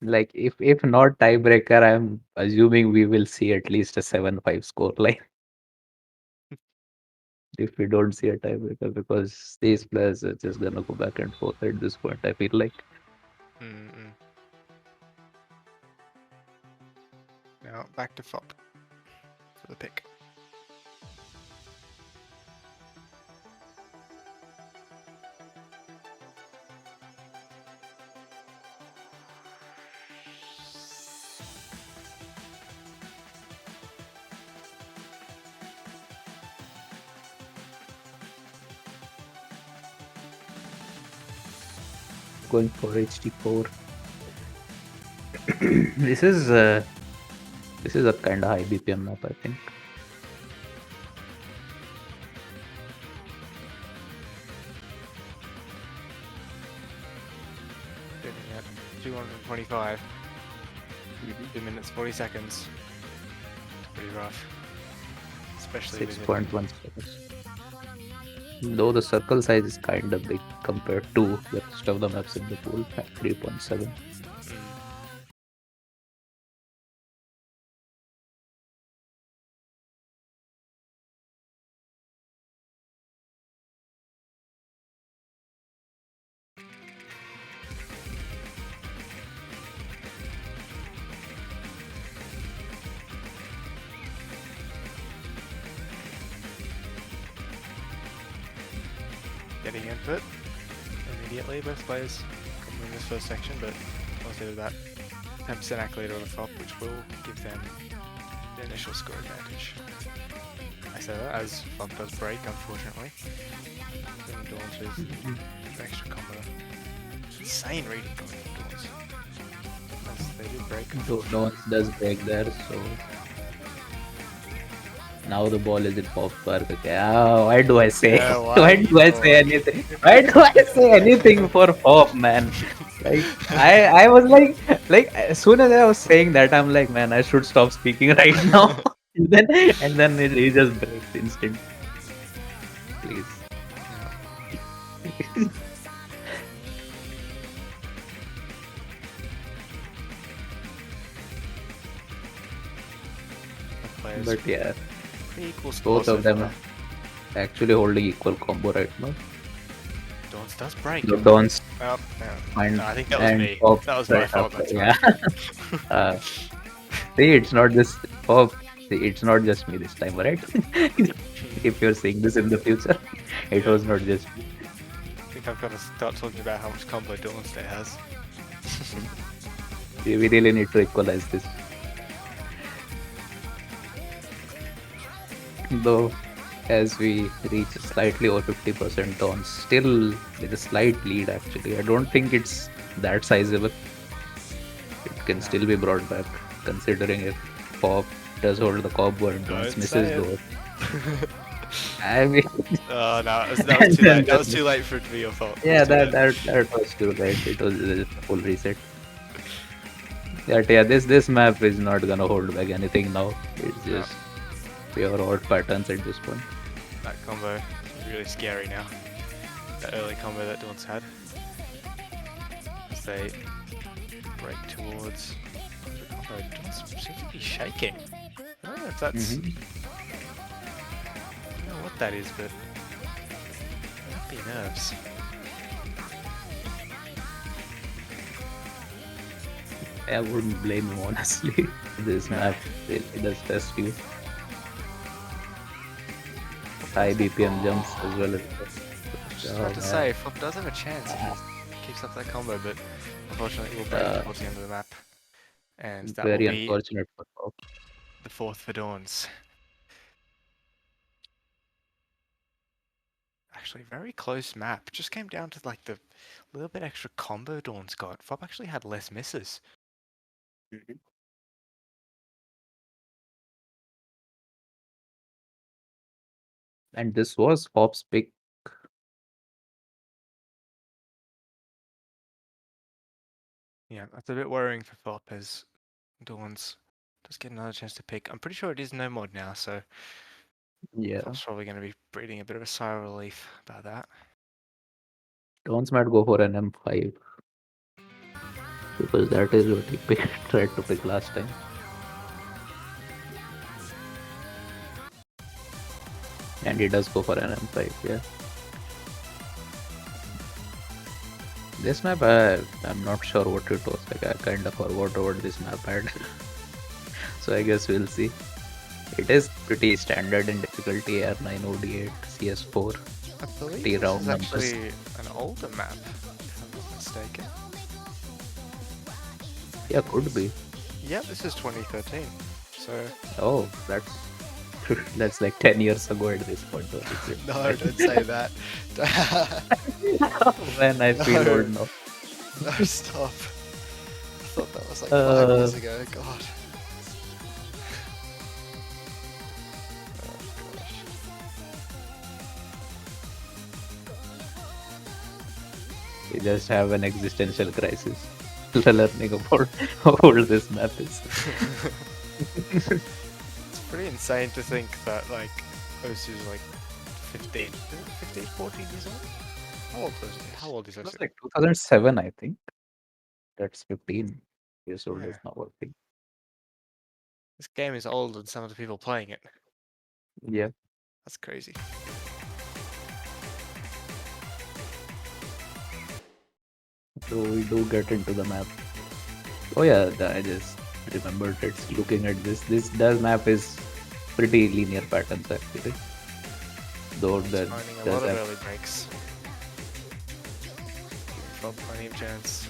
like if not tiebreaker, I'm assuming we will see at least a 7-5 score line if we don't see a tiebreaker because these players are just gonna go back and forth at this point. I feel like. Mm-mm. Now back to Fop for the pick. Going for HD4. this is a kind of high BPM map, I think. Getting at 225. 2 minutes 40 seconds. It's pretty rough. Especially with 6.1 seconds. Though the circle size is kind of big compared to the rest of the maps in the pool at 3.7. getting into it immediately. Both players can win this first section, but obviously with that 10% accolade on the Fop, which will give them the initial score advantage. I say that as Fop does break, unfortunately. Then Dawns with an extra combo. Insane reading coming from Dawns. As they do break, Though no one unfortunately. does break there, so Now the ball is in Pop's park. Okay. Why do I say? Yeah, why Why are you do I say talking? anything? Why do I say anything for Pop, man? Like I was like as soon as I was saying that, I'm like, man, I should stop speaking right now. And then he just breaks instantly. Please. Players, But yeah, pretty equal score both so of them far. are actually holding equal combo right now. Dawns does break. The Dons Well, no, and I think that was and me. Pop That was my right fault after. that Yeah. time. Uh, See, it's not just Pop. See, it's not just me this time, right? If you're seeing this in the future, it Yeah, was not just me. I think I've got to start talking about how much combo Dawns Day has. We really need to equalize this. Though, as we reach slightly over 50% on, still with a slight lead actually. I don't think it's that sizable. It can No, still be brought back, considering if Pop does hold the combo and Dons don't misses say it. though. I mean, Oh no, that was and too then late. That was too late for it to be your fault. It was yeah, too that late. that that was too late. It was just a full reset. Yeah, this map is not gonna hold back anything now. It's No, just pure odd patterns at this point. that combo is really scary now. That early combo that Dawns had. As they break towards the combo, Dawns seems to be shaking. I don't know if that's. Hmm. I don't know what that is, but it might be nerves. I wouldn't blame him honestly. This No. map really does test you. High Does have, BPM jumps as well as just about oh to man, say, Flop does have a chance if he keeps up that combo, but unfortunately it will break uh, towards the end of the map. And that will very be unfortunate for Pop. the fourth for Dawns. Actually, very close map. Just came down to like the little bit extra combo Dawns got. Fob actually had less misses. Mhm. And this was Pop's pick. Yeah, that's a bit worrying for Fob as Dawns does get another chance to pick. I'm pretty sure it is no mod now, so Yeah, Fob's probably going to be breathing a bit of a sigh of relief about that. Dons might go for an M5 because that is what he tried to pick last time. And he does go for an M5, yeah. This map, I'm not sure what it was. Like, I kind of forgot what this map had. So I guess we'll see. It is pretty standard in difficulty, R9 OD8, CS4, I believe pretty this round is numbers. actually an older map, if I'm not mistaken. Yeah, could be. Yeah, this is 2013. So, Oh, that's that's like 10 years ago at this point. Or is it? no, don't say that. Man, I feel No, old now. no, stop. I thought that was like 5 years Uh, ago. God. Oh, gosh. we just have an existential crisis. Learning about how old this map is. It's pretty insane to think that, like, Osu's like 15, 15, 14 years old? How old is he? How old is It was Osu? like 2007, I think. That's 15 years old Yeah. is now, I think. This game is older than some of the people playing it. Yeah. That's crazy. So we do get into the map. Oh yeah, I just remembered it's looking at this. This does map is pretty linear patterns actually. Though It's that finding a does lot of have early breaks. For plenty of chance.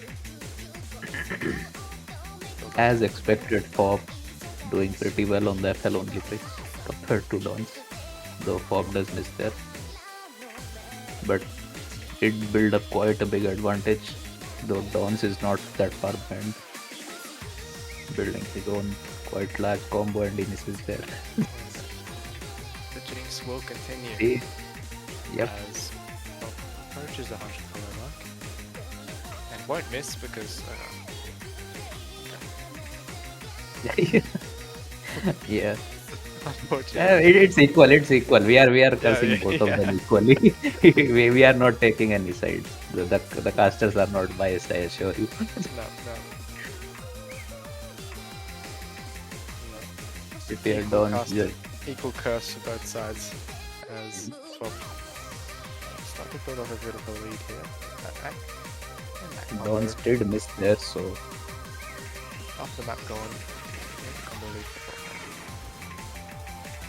as expected Fob doing pretty well on the FL only picks compared to Dons. Though Fob does miss there. But it build up quite a big advantage. Though Dons is not that far behind. Building his own quite large combo and he misses there. jinx will continue See? Yep. as approaches the 100 kilo mark and won't miss because Yeah. unfortunately. It's equal. It's equal. We are Yeah, cursing both of them yeah. equally. We are not taking any sides. The casters are not biased, I assure you. No, no, no. If you Equal don't casting, just equal curse for both sides as Swap start to build up a bit of a lead here. That and that combo don't did miss there, so off the map going. Yeah, combo lead for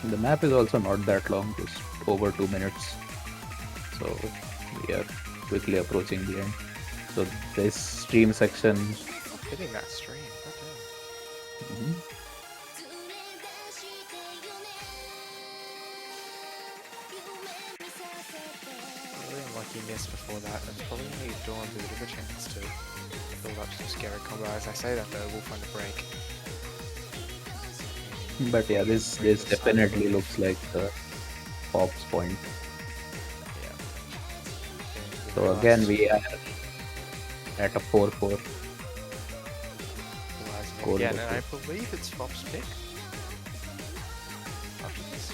the map is also not that long, just over 2 minutes. So we are quickly approaching the end. So this stream section. hitting that stream. Mhm. Really unlucky miss before that, and probably only Dawn a bit of a chance to build up some scary combo. As I say that though, we'll find a break. But yeah, this definitely looks like the Pop's point. Yeah. So again, we are at a 4-4 goal. Again, and I believe it's Fop's pick. After this.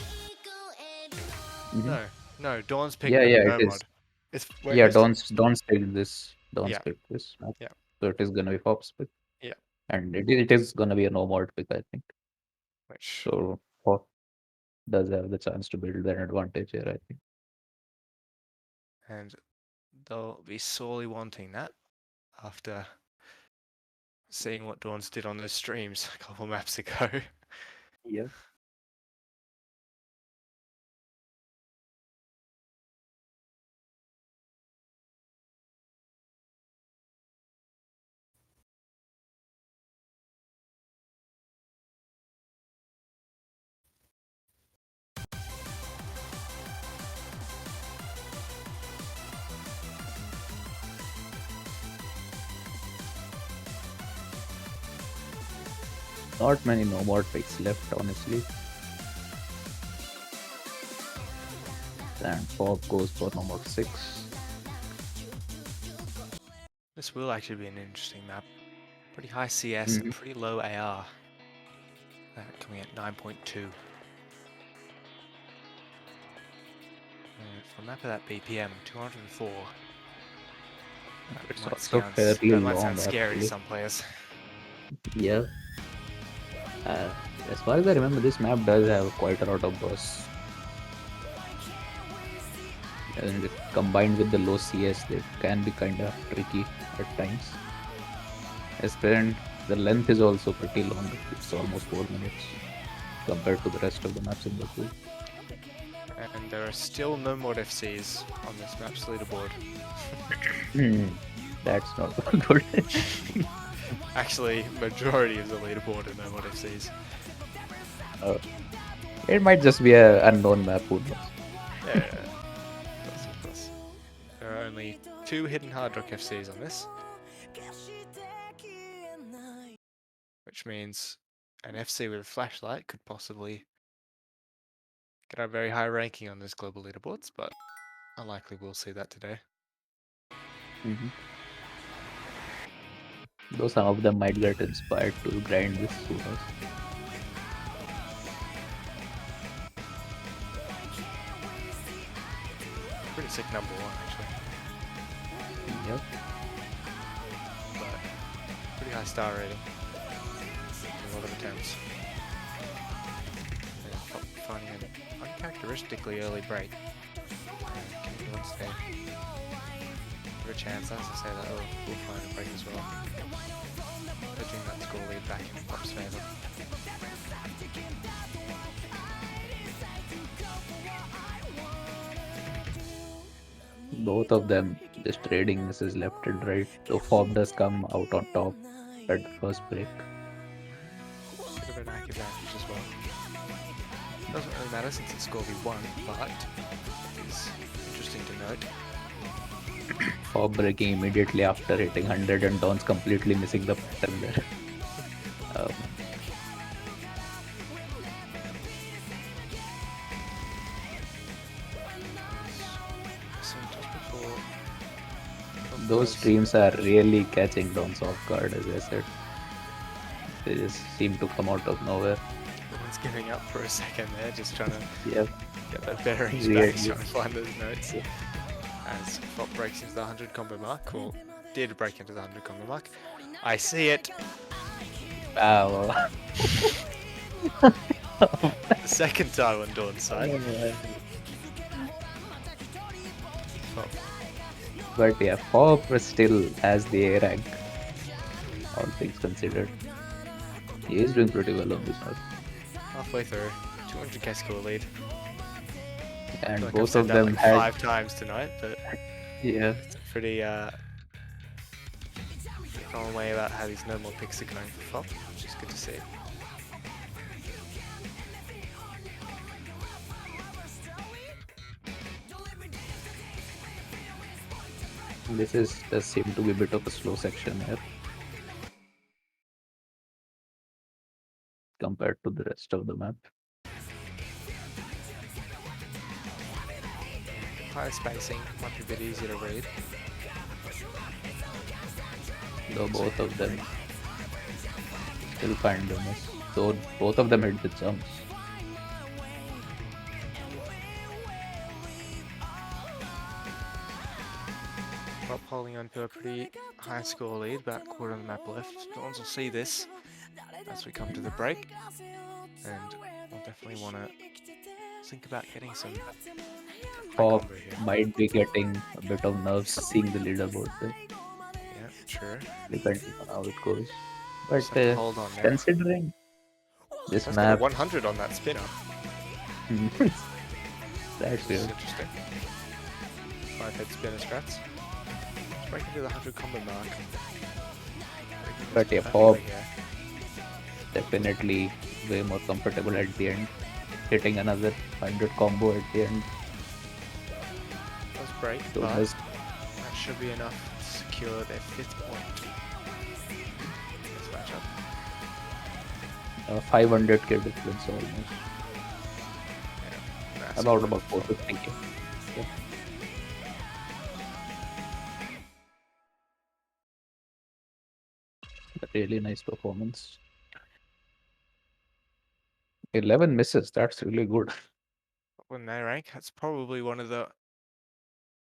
No, no, Dawn's pick Yeah, the yeah, no it is. mod. It's wait, Yeah, it's don't pick this. Don't yeah, pick this. yeah, So it is gonna be Pop's pick. yeah. And it is gonna be a no mod pick, I think. Which So Pop does have the chance to build an advantage here, I think. and they'll be sorely wanting that after seeing what Dawn's did on those streams a couple maps ago. Yeah. Not many no mod picks left, honestly. And Pop goes for no mod 6. This will actually be an interesting map. Pretty high CS and pretty low AR. Coming at 9.2. For a map of that BPM, 204. It's also fairly that might long, sound scary to actually. some players. Yeah. As far as I remember, this map does have quite a lot of bursts. And combined with the low CS, it can be kind of tricky at times. Especially the length is also pretty long. It's almost 4 minutes compared to the rest of the maps in the pool. And there are still no mod FCs on this map's leaderboard. That's not good. Actually, majority of the leaderboard are no mod FCs. It might just be an unknown map, who knows? Yeah. Plus. There are only 2 hidden hard rock FCs on this. Which means an FC with a flashlight could possibly get a very high ranking on those global leaderboards, but unlikely we'll see that today. Though some of them might get inspired to grind this, who knows? Pretty sick number 1 actually. Yep. But pretty high star rating. A lot of attempts. And finding an uncharacteristically early break. Can anyone stay? For a chance, as I say that, we'll find a break as well. Putting that score lead back in Pop's favour. Both of them just trading misses left and right. So Fob does come out on top at the first break. Bit of an active advantage as well. Doesn't really matter since it's score v1, but it's interesting to note. Fob breaking immediately after hitting 100 and Don's completely missing the pattern there. Those streams are really catching Dons off guard, as I said. They just seem to come out of nowhere. Everyone's giving up for a second there, just trying to Yeah, get that bearings back, really. trying to find those notes. Yeah. As Fop breaks into the 100 combo mark, or did break into the 100 combo mark. I see it. Wow. The second time on Dawn's side. Fop. But yeah, Pop still has the A rank, all things considered. He is doing pretty well on this map. Halfway through, 200k score lead. I And feel like I've both said of that them like had, 5 times tonight, but yeah, it's a pretty common way about how these no more picks are going for Fop, which is good to see. this does seem to be a bit of a slow section here compared to the rest of the map. Higher spacing might be a bit easier to read. Though both of them still find the miss. Though both of them hit the jumps. Fop holding on to a pretty high score lead, about a quarter of the map left. Dawns will see this as we come to the break, and we'll definitely want to think about getting some Pop might be getting a bit of nerves seeing the leaderboard there. Yeah, true. Depending on how it goes. But Just have to hold on now. considering this That's got a map, 100 on that spinner. that's This is weird. interesting. 5-head spinner strats. Let's break into the 100 combo mark. But yeah, Pop definitely way more comfortable at the end. Hitting another 100 combo at the end. Does break, So but does that should be enough to secure their 5th point. This matchup. 500k difference almost. Yeah, About 450k. Yeah. A really nice performance. 11 misses, that's really good. When they rank, that's probably one of the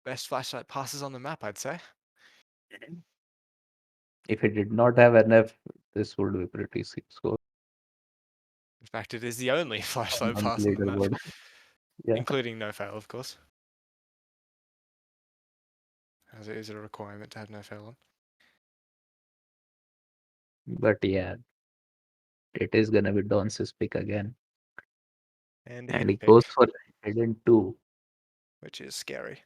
best flashlight passes on the map, I'd say. If he did not have NF, this would be pretty sick score In fact, it is the only flashlight on pass the on the map, leaderboard. Yeah, including no fail, of course. As it is a requirement to have no fail on. but yeah, it is gonna be Don's pick again. And And hidden he goes pick, for hidden 2. which is scary.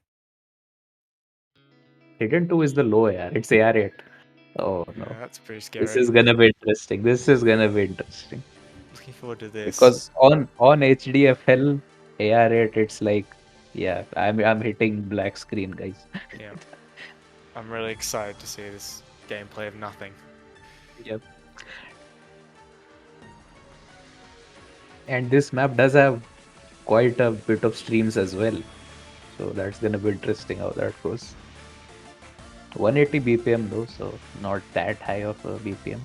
Hidden 2 is the low AR, it's AR 8. Oh no. Yeah, that's pretty This scary. is gonna be interesting. This is gonna be interesting. Looking forward to this. Because on HDFL AR 8, it's like, yeah, I'm hitting black screen, guys. Yeah. I'm really excited to see this gameplay of nothing. Yep. And this map does have quite a bit of streams as well. So that's gonna be interesting how that goes. 180 BPM though, so not that high of a BPM.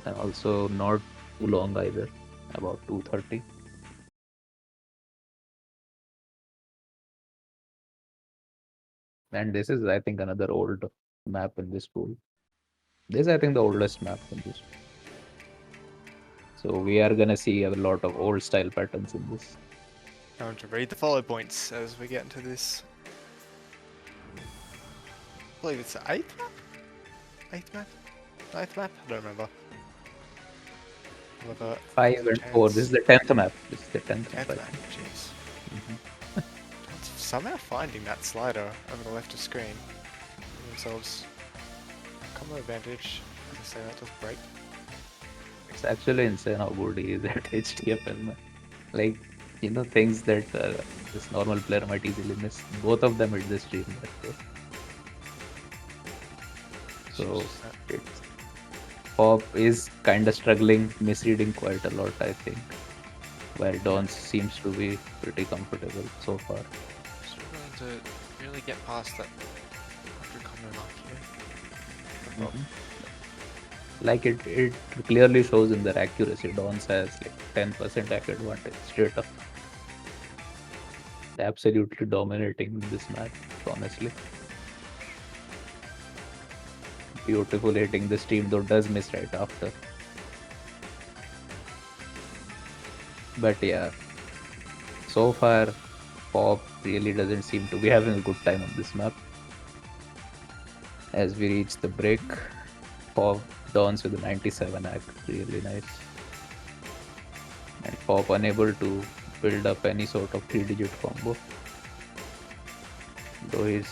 And also not too long either, about 230. And this is, I think, another old map in this pool. This is, I think, the oldest map in this. So we are gonna see a lot of old style patterns in this. Going to read the follow points as we get into this. I believe it's the 8th map? 8th map? 9th map? I don't remember. 5 and 4. This is the 10th map. This is the 10th map. 10th map, jeez. Somehow finding that slider over the left of screen. Giving themselves a combo advantage. As I say, that does break. It's actually insane how good he is at HTFL, man. Like, things that this normal player might easily miss. Both of them hit the stream that way. So, it's, Pop is kind of struggling, misreading quite a lot, I think. While Don seems to be pretty comfortable so far. Struggling to really get past that 100 combo mark here. For Bob. Mhm. Like it clearly shows in their accuracy. Dons has like 10% accurate advantage straight up. They're absolutely dominating this map, honestly. Beautiful hitting this team though does miss right after. But yeah, so far Pop really doesn't seem to be having a good time on this map. As we reach the break, Pop downs with a 97 act, really nice. And Pop unable to build up any sort of 3-digit combo, though he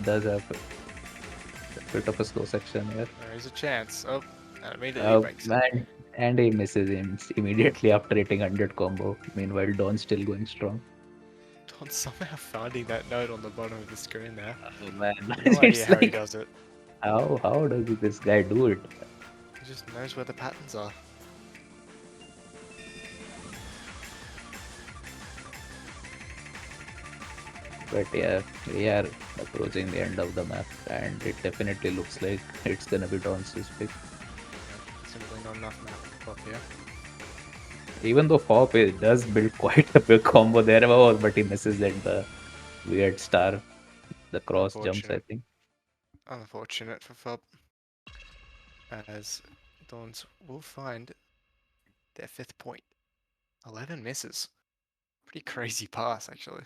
does have a bit of a slow section here. There is a chance. Oh, and immediately breaks it. Man, and he misses him immediately after hitting 100 combo. Meanwhile, Don's still going strong. Don's somehow finding that note on the bottom of the screen there. Oh man, No idea it's how he like does it. how does this guy do it? He just knows where the patterns are. But yeah, we are approaching the end of the map, and it definitely looks like it's gonna be Don's pick. Simply not enough map to pop here. Even though Fop does build quite a big combo there, but he misses at the weird star, the cross jumps, I Unfortunate. think. Unfortunate for Fob. As Dons will find their 5th point. 11 misses. Pretty crazy pass, actually.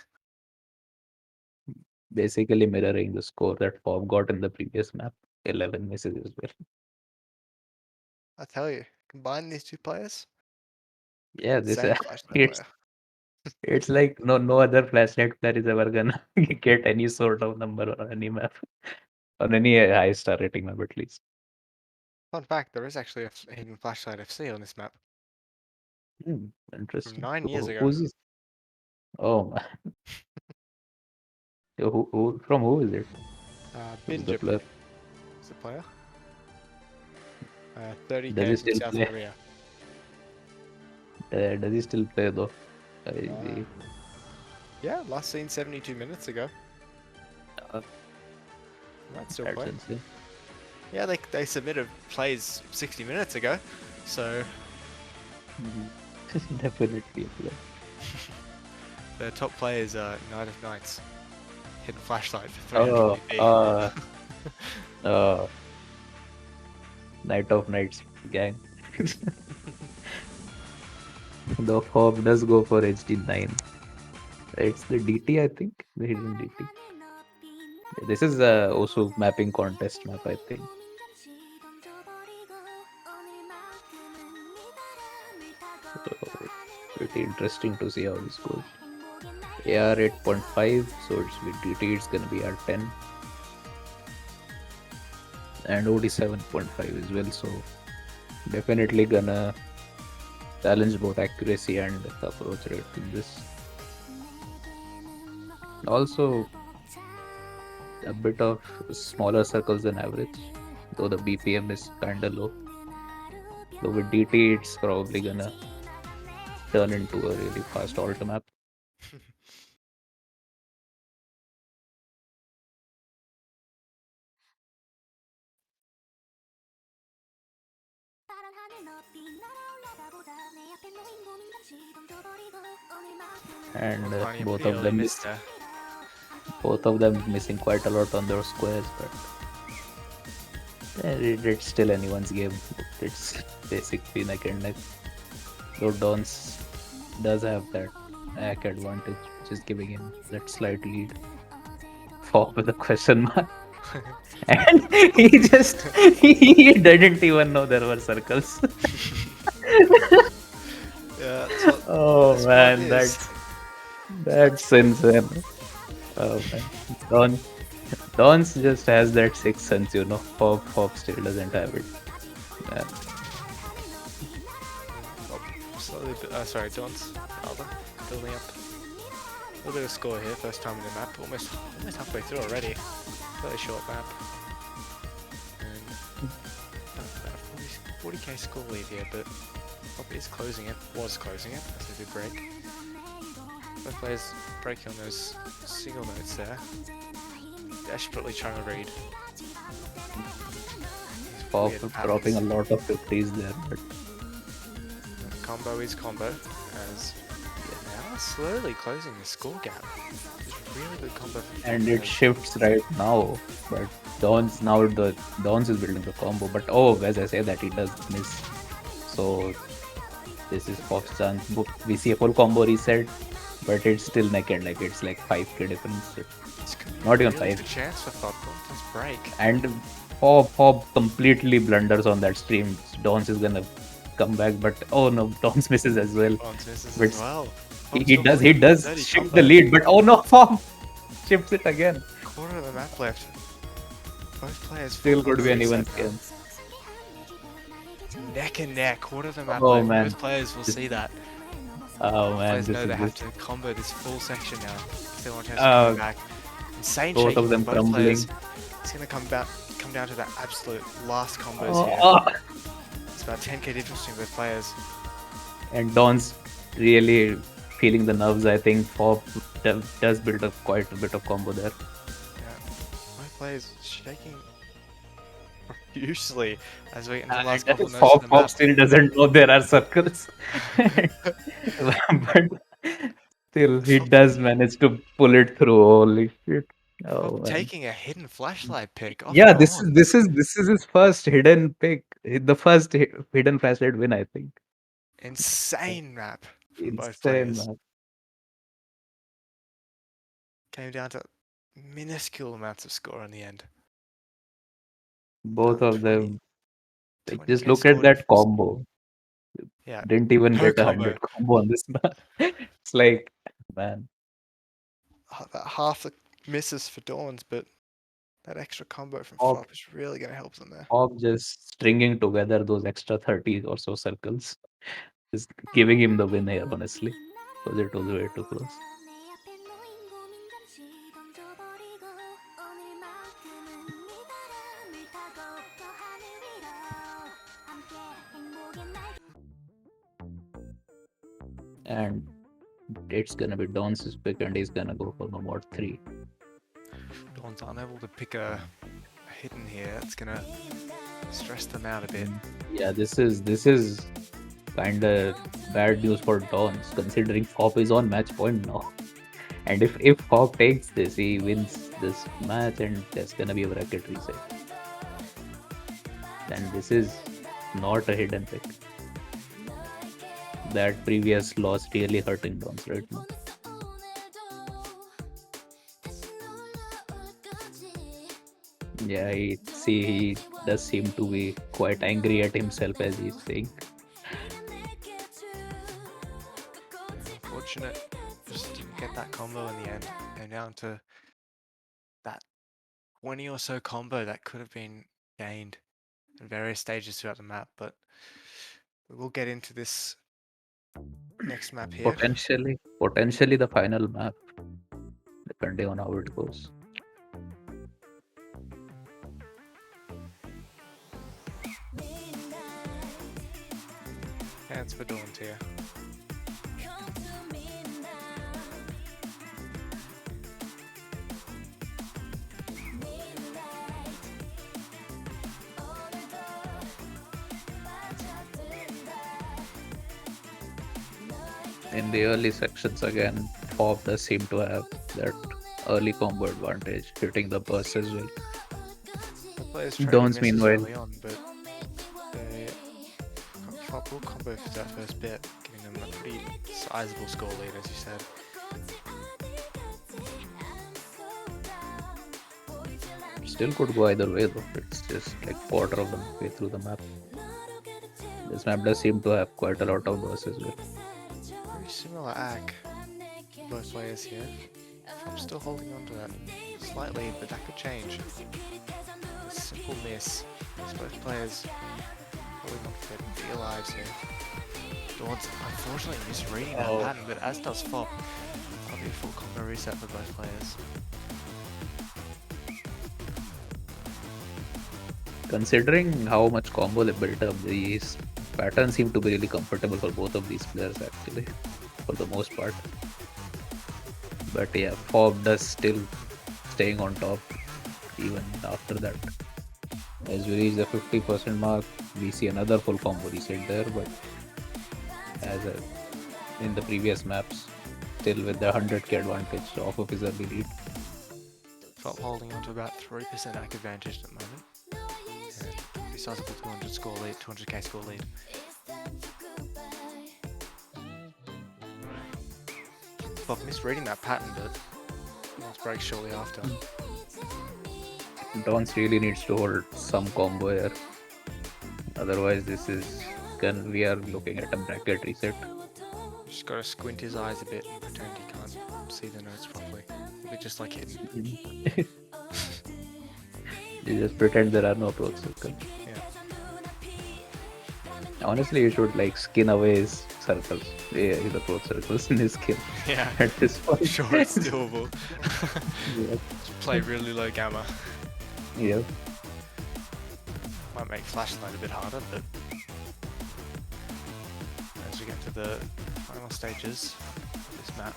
Basically mirroring the score that Fop got in the previous map. 11 misses as well. I tell you, combine these two players, Yeah, this insane flashlight it's player. it's like no other flashlight player is ever gonna get any sort of number on any map, on any high star rating map at least. Fun fact, there is actually a hidden flashlight FC on this map Hmm, from interesting. 9 years ago. Who's this? Oh man, who is it? Who's the Binjip player? is the player. Does 30k he from still South play? Korea. Does he still play though? Uh, I, yeah, last seen 72 minutes ago. uh, Might still that's play. insane. Yeah, they submitted plays 60 minutes ago, so Definitely a player. their top player is Knight of Knights. Hidden flashlight for 300 Oh, VP. uh, Night of Nights gang. The Fob does go for HD9. It's the DT, I think. The hidden DT. This is also mapping contest map, I think. So pretty interesting to see how this goes. AR 8.5, so it's with DT, it's gonna be R10. And OD 7.5 as well, so definitely gonna challenge both accuracy and approach rate in this. Also, a bit of smaller circles than average, though the BPM is kinda low. So with DT, it's probably gonna turn into a really fast alt map. And Finding a both pretty of early them miss miss, there. both of them missing quite a lot on their squares, but it's still anyone's game. It's basically neck and neck. Though Dons does have that hack advantage, which is giving him that slight lead. Fop with a question mark. And he just he didn't even know there were circles. Yeah, that's what Oh this mod man, is. that's insane. Oh man, Don Don's just has that sixth sense, you know. Pop still doesn't have it. Yeah. Slowly, sorry, Don's rather building up a little bit of score here. First time in the map, almost halfway through already. Fairly short map. And about 40k score lead here, but probably is closing it. Was closing it as they did break. Both players breaking on those single notes there. desperately trying to read these Pop weird dropping a patterns. lot of 50s there, but Combo is combo, as yeah. now slowly closing the score gap. Just really good combo from Flop And it players. shifts right now. But Dons is building the combo. But oh, as I say that he does miss. So this is Pop's chance. We see a full combo reset, but it's still naked. Like it's like 5k difference. This could be a Not even really 5. good chance for Flop. Let's break. And Pop completely blunders on that stream. Dons is gonna come back, but oh no, Dons misses as well. Dons misses as But well. he, Flop he still does holding he up a does dirty shift the combo. lead, but oh no, Pop shifts it again. Quarter of the map left. Both players full Still could combo be reset anyone's now. game. Neck and neck, quarter of the map Oh left. man, Both players will this, see that. oh Both man, players this know is they have this. to combo this full section now. Still want a chance of Uh, coming back. Insane both shaking of from them both players. crumbling. It's gonna come down to that absolute last combos Oh, here. oh. It's about 10k difference between both players. And Don's really feeling the nerves. I think Pop does build up quite a bit of combo there. Yeah, both players shaking profusely as we get into the last And couple notes of the Pop map. still doesn't know there are circles, but still he does manage to pull it through. Holy shit! Oh Flop man. taking a hidden flashlight pick off Yeah, Dawns. this is his first hidden pick, the first hidden flashlight win, I think. Insane map from both Insane, players. man. Came down to minuscule amounts of score in the end. Both Down of them. Like, just 20k look at score that difference. combo. Yeah, Didn't even no get a combo. 100 combo on this map. It's like, man, About half the misses for Dawns, but that extra combo from Pop, Flop is really going to help them there. Pop just stringing together those extra 30 or so circles is giving him the win here, honestly, because it was way too close. And it's gonna be Don's pick, and he's gonna go for the mod 3. Dawns unable to pick a hidden here. It's going to stress them out a bit. Yeah, this is kind of bad news for Dons, considering Fop is on match point now. And if Fop takes this, he wins this match, and there's gonna be a bracket reset. And this is not a hidden pick. That previous loss really hurting Dons right now. Yeah, he does seem to be quite angry at himself, as he's saying. Unfortunate, just didn't get that combo in the end. Came down to that 20 or so combo that could have been gained at various stages throughout the map, but we will get into this next map here. Potentially the final map, depending on how it goes. Hands for Dawns here. In the early sections again, Pop does seem to have that early combo advantage, hitting the burst as well. The players trading Dons misses meanwhile, early on, but they Flop will combo for that first bit, giving them a pretty sizable score lead, as you said. still could go either way though. It's just like quarter of the way through the map. This map does seem to have quite a lot of bursts as well. Very similar ACK, both players here. I'm still holding on to that slightly, but that could change. A simple miss. As both players holding on for their dear lives here. Dawns unfortunately misreading that pattern, but as does Fop. That'll be a full combo reset for both players. Considering how much combo they built up, these patterns seem to be really comfortable for both of these players actually, for the most part. But yeah, Fob does still staying on top. even after that. As we reach the 50% mark, we see another full combo reset there, but as in the previous maps, still with the 100k advantage off of his early lead. Felt holding on to about 3% active advantage at the moment. And a sizable 200 score lead, 200k score lead. Well, misreading that pattern, but let's break shortly after. Dons really needs to hold some combo here. Otherwise, we are looking at a bracket reset. Just gotta squint his eyes a bit and pretend he can't see the notes properly. A bit just like hitting. You just pretend there are no approach circles. Yeah. Honestly, you should like skin away his circles, his approach circles in his skill. Yeah. At this point, Sure, it's doable. Yeah. Just play really low gamma. Yeah. Might make flashlight a bit harder, but as we get to the final stages of this map.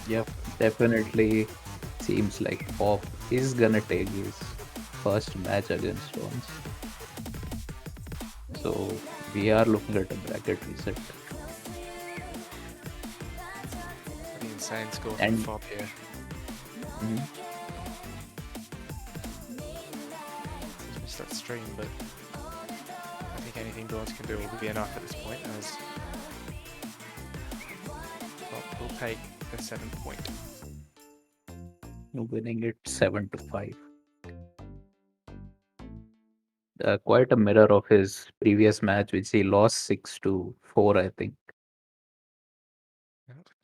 Yep, definitely seems like Pop is gonna take his first match against Stones. So we are looking at a bracket reset. Pretty insane score And- from Fob here. Just missed that stream, but I think anything Dawns can do will be enough at this point, as Fob will take the 7 point. Winning it 7-5. Quite a mirror of his previous match, which he lost 6-4, I think.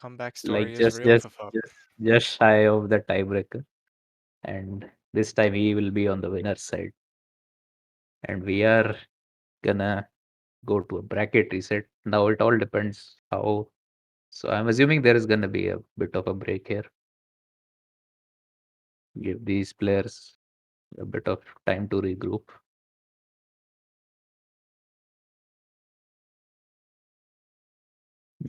Comeback story Like is real for Fob. just shy of the tiebreaker. And this time he will be on the winner's side. And we are gonna go to a bracket reset. Now it all depends how. So I'm assuming there is gonna be a bit of a break here. Give these players a bit of time to regroup.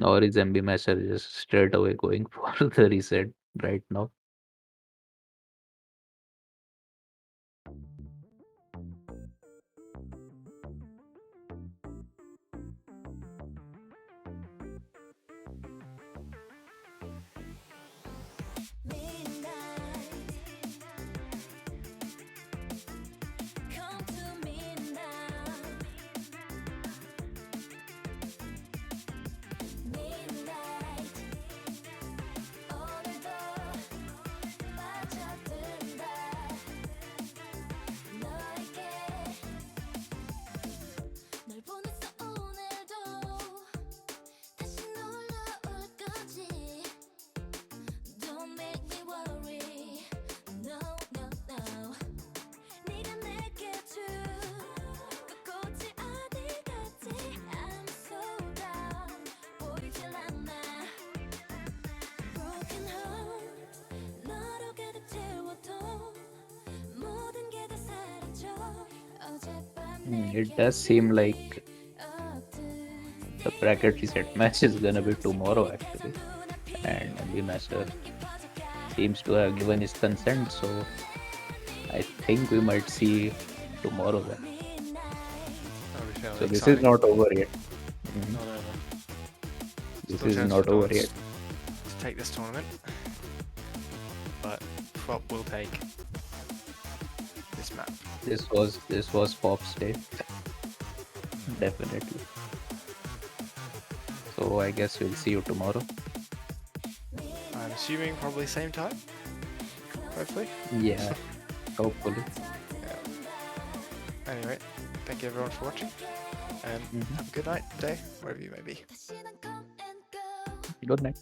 Or is MB Master just straight away going for the reset right now? It does seem like the bracket reset match is gonna be tomorrow actually, and MB Master seems to have given his consent, so I think we might see tomorrow then. So this is not over yet. Not over. This Still is chance not for over Dawns yet. to take this tournament, but Fob will take this map. This was Pop's day. Definitely. So I guess we'll see you tomorrow. I'm assuming probably same time, hopefully. Yeah, hopefully. Anyway, thank you everyone for watching, and have a good night, day, wherever you may be. Good night.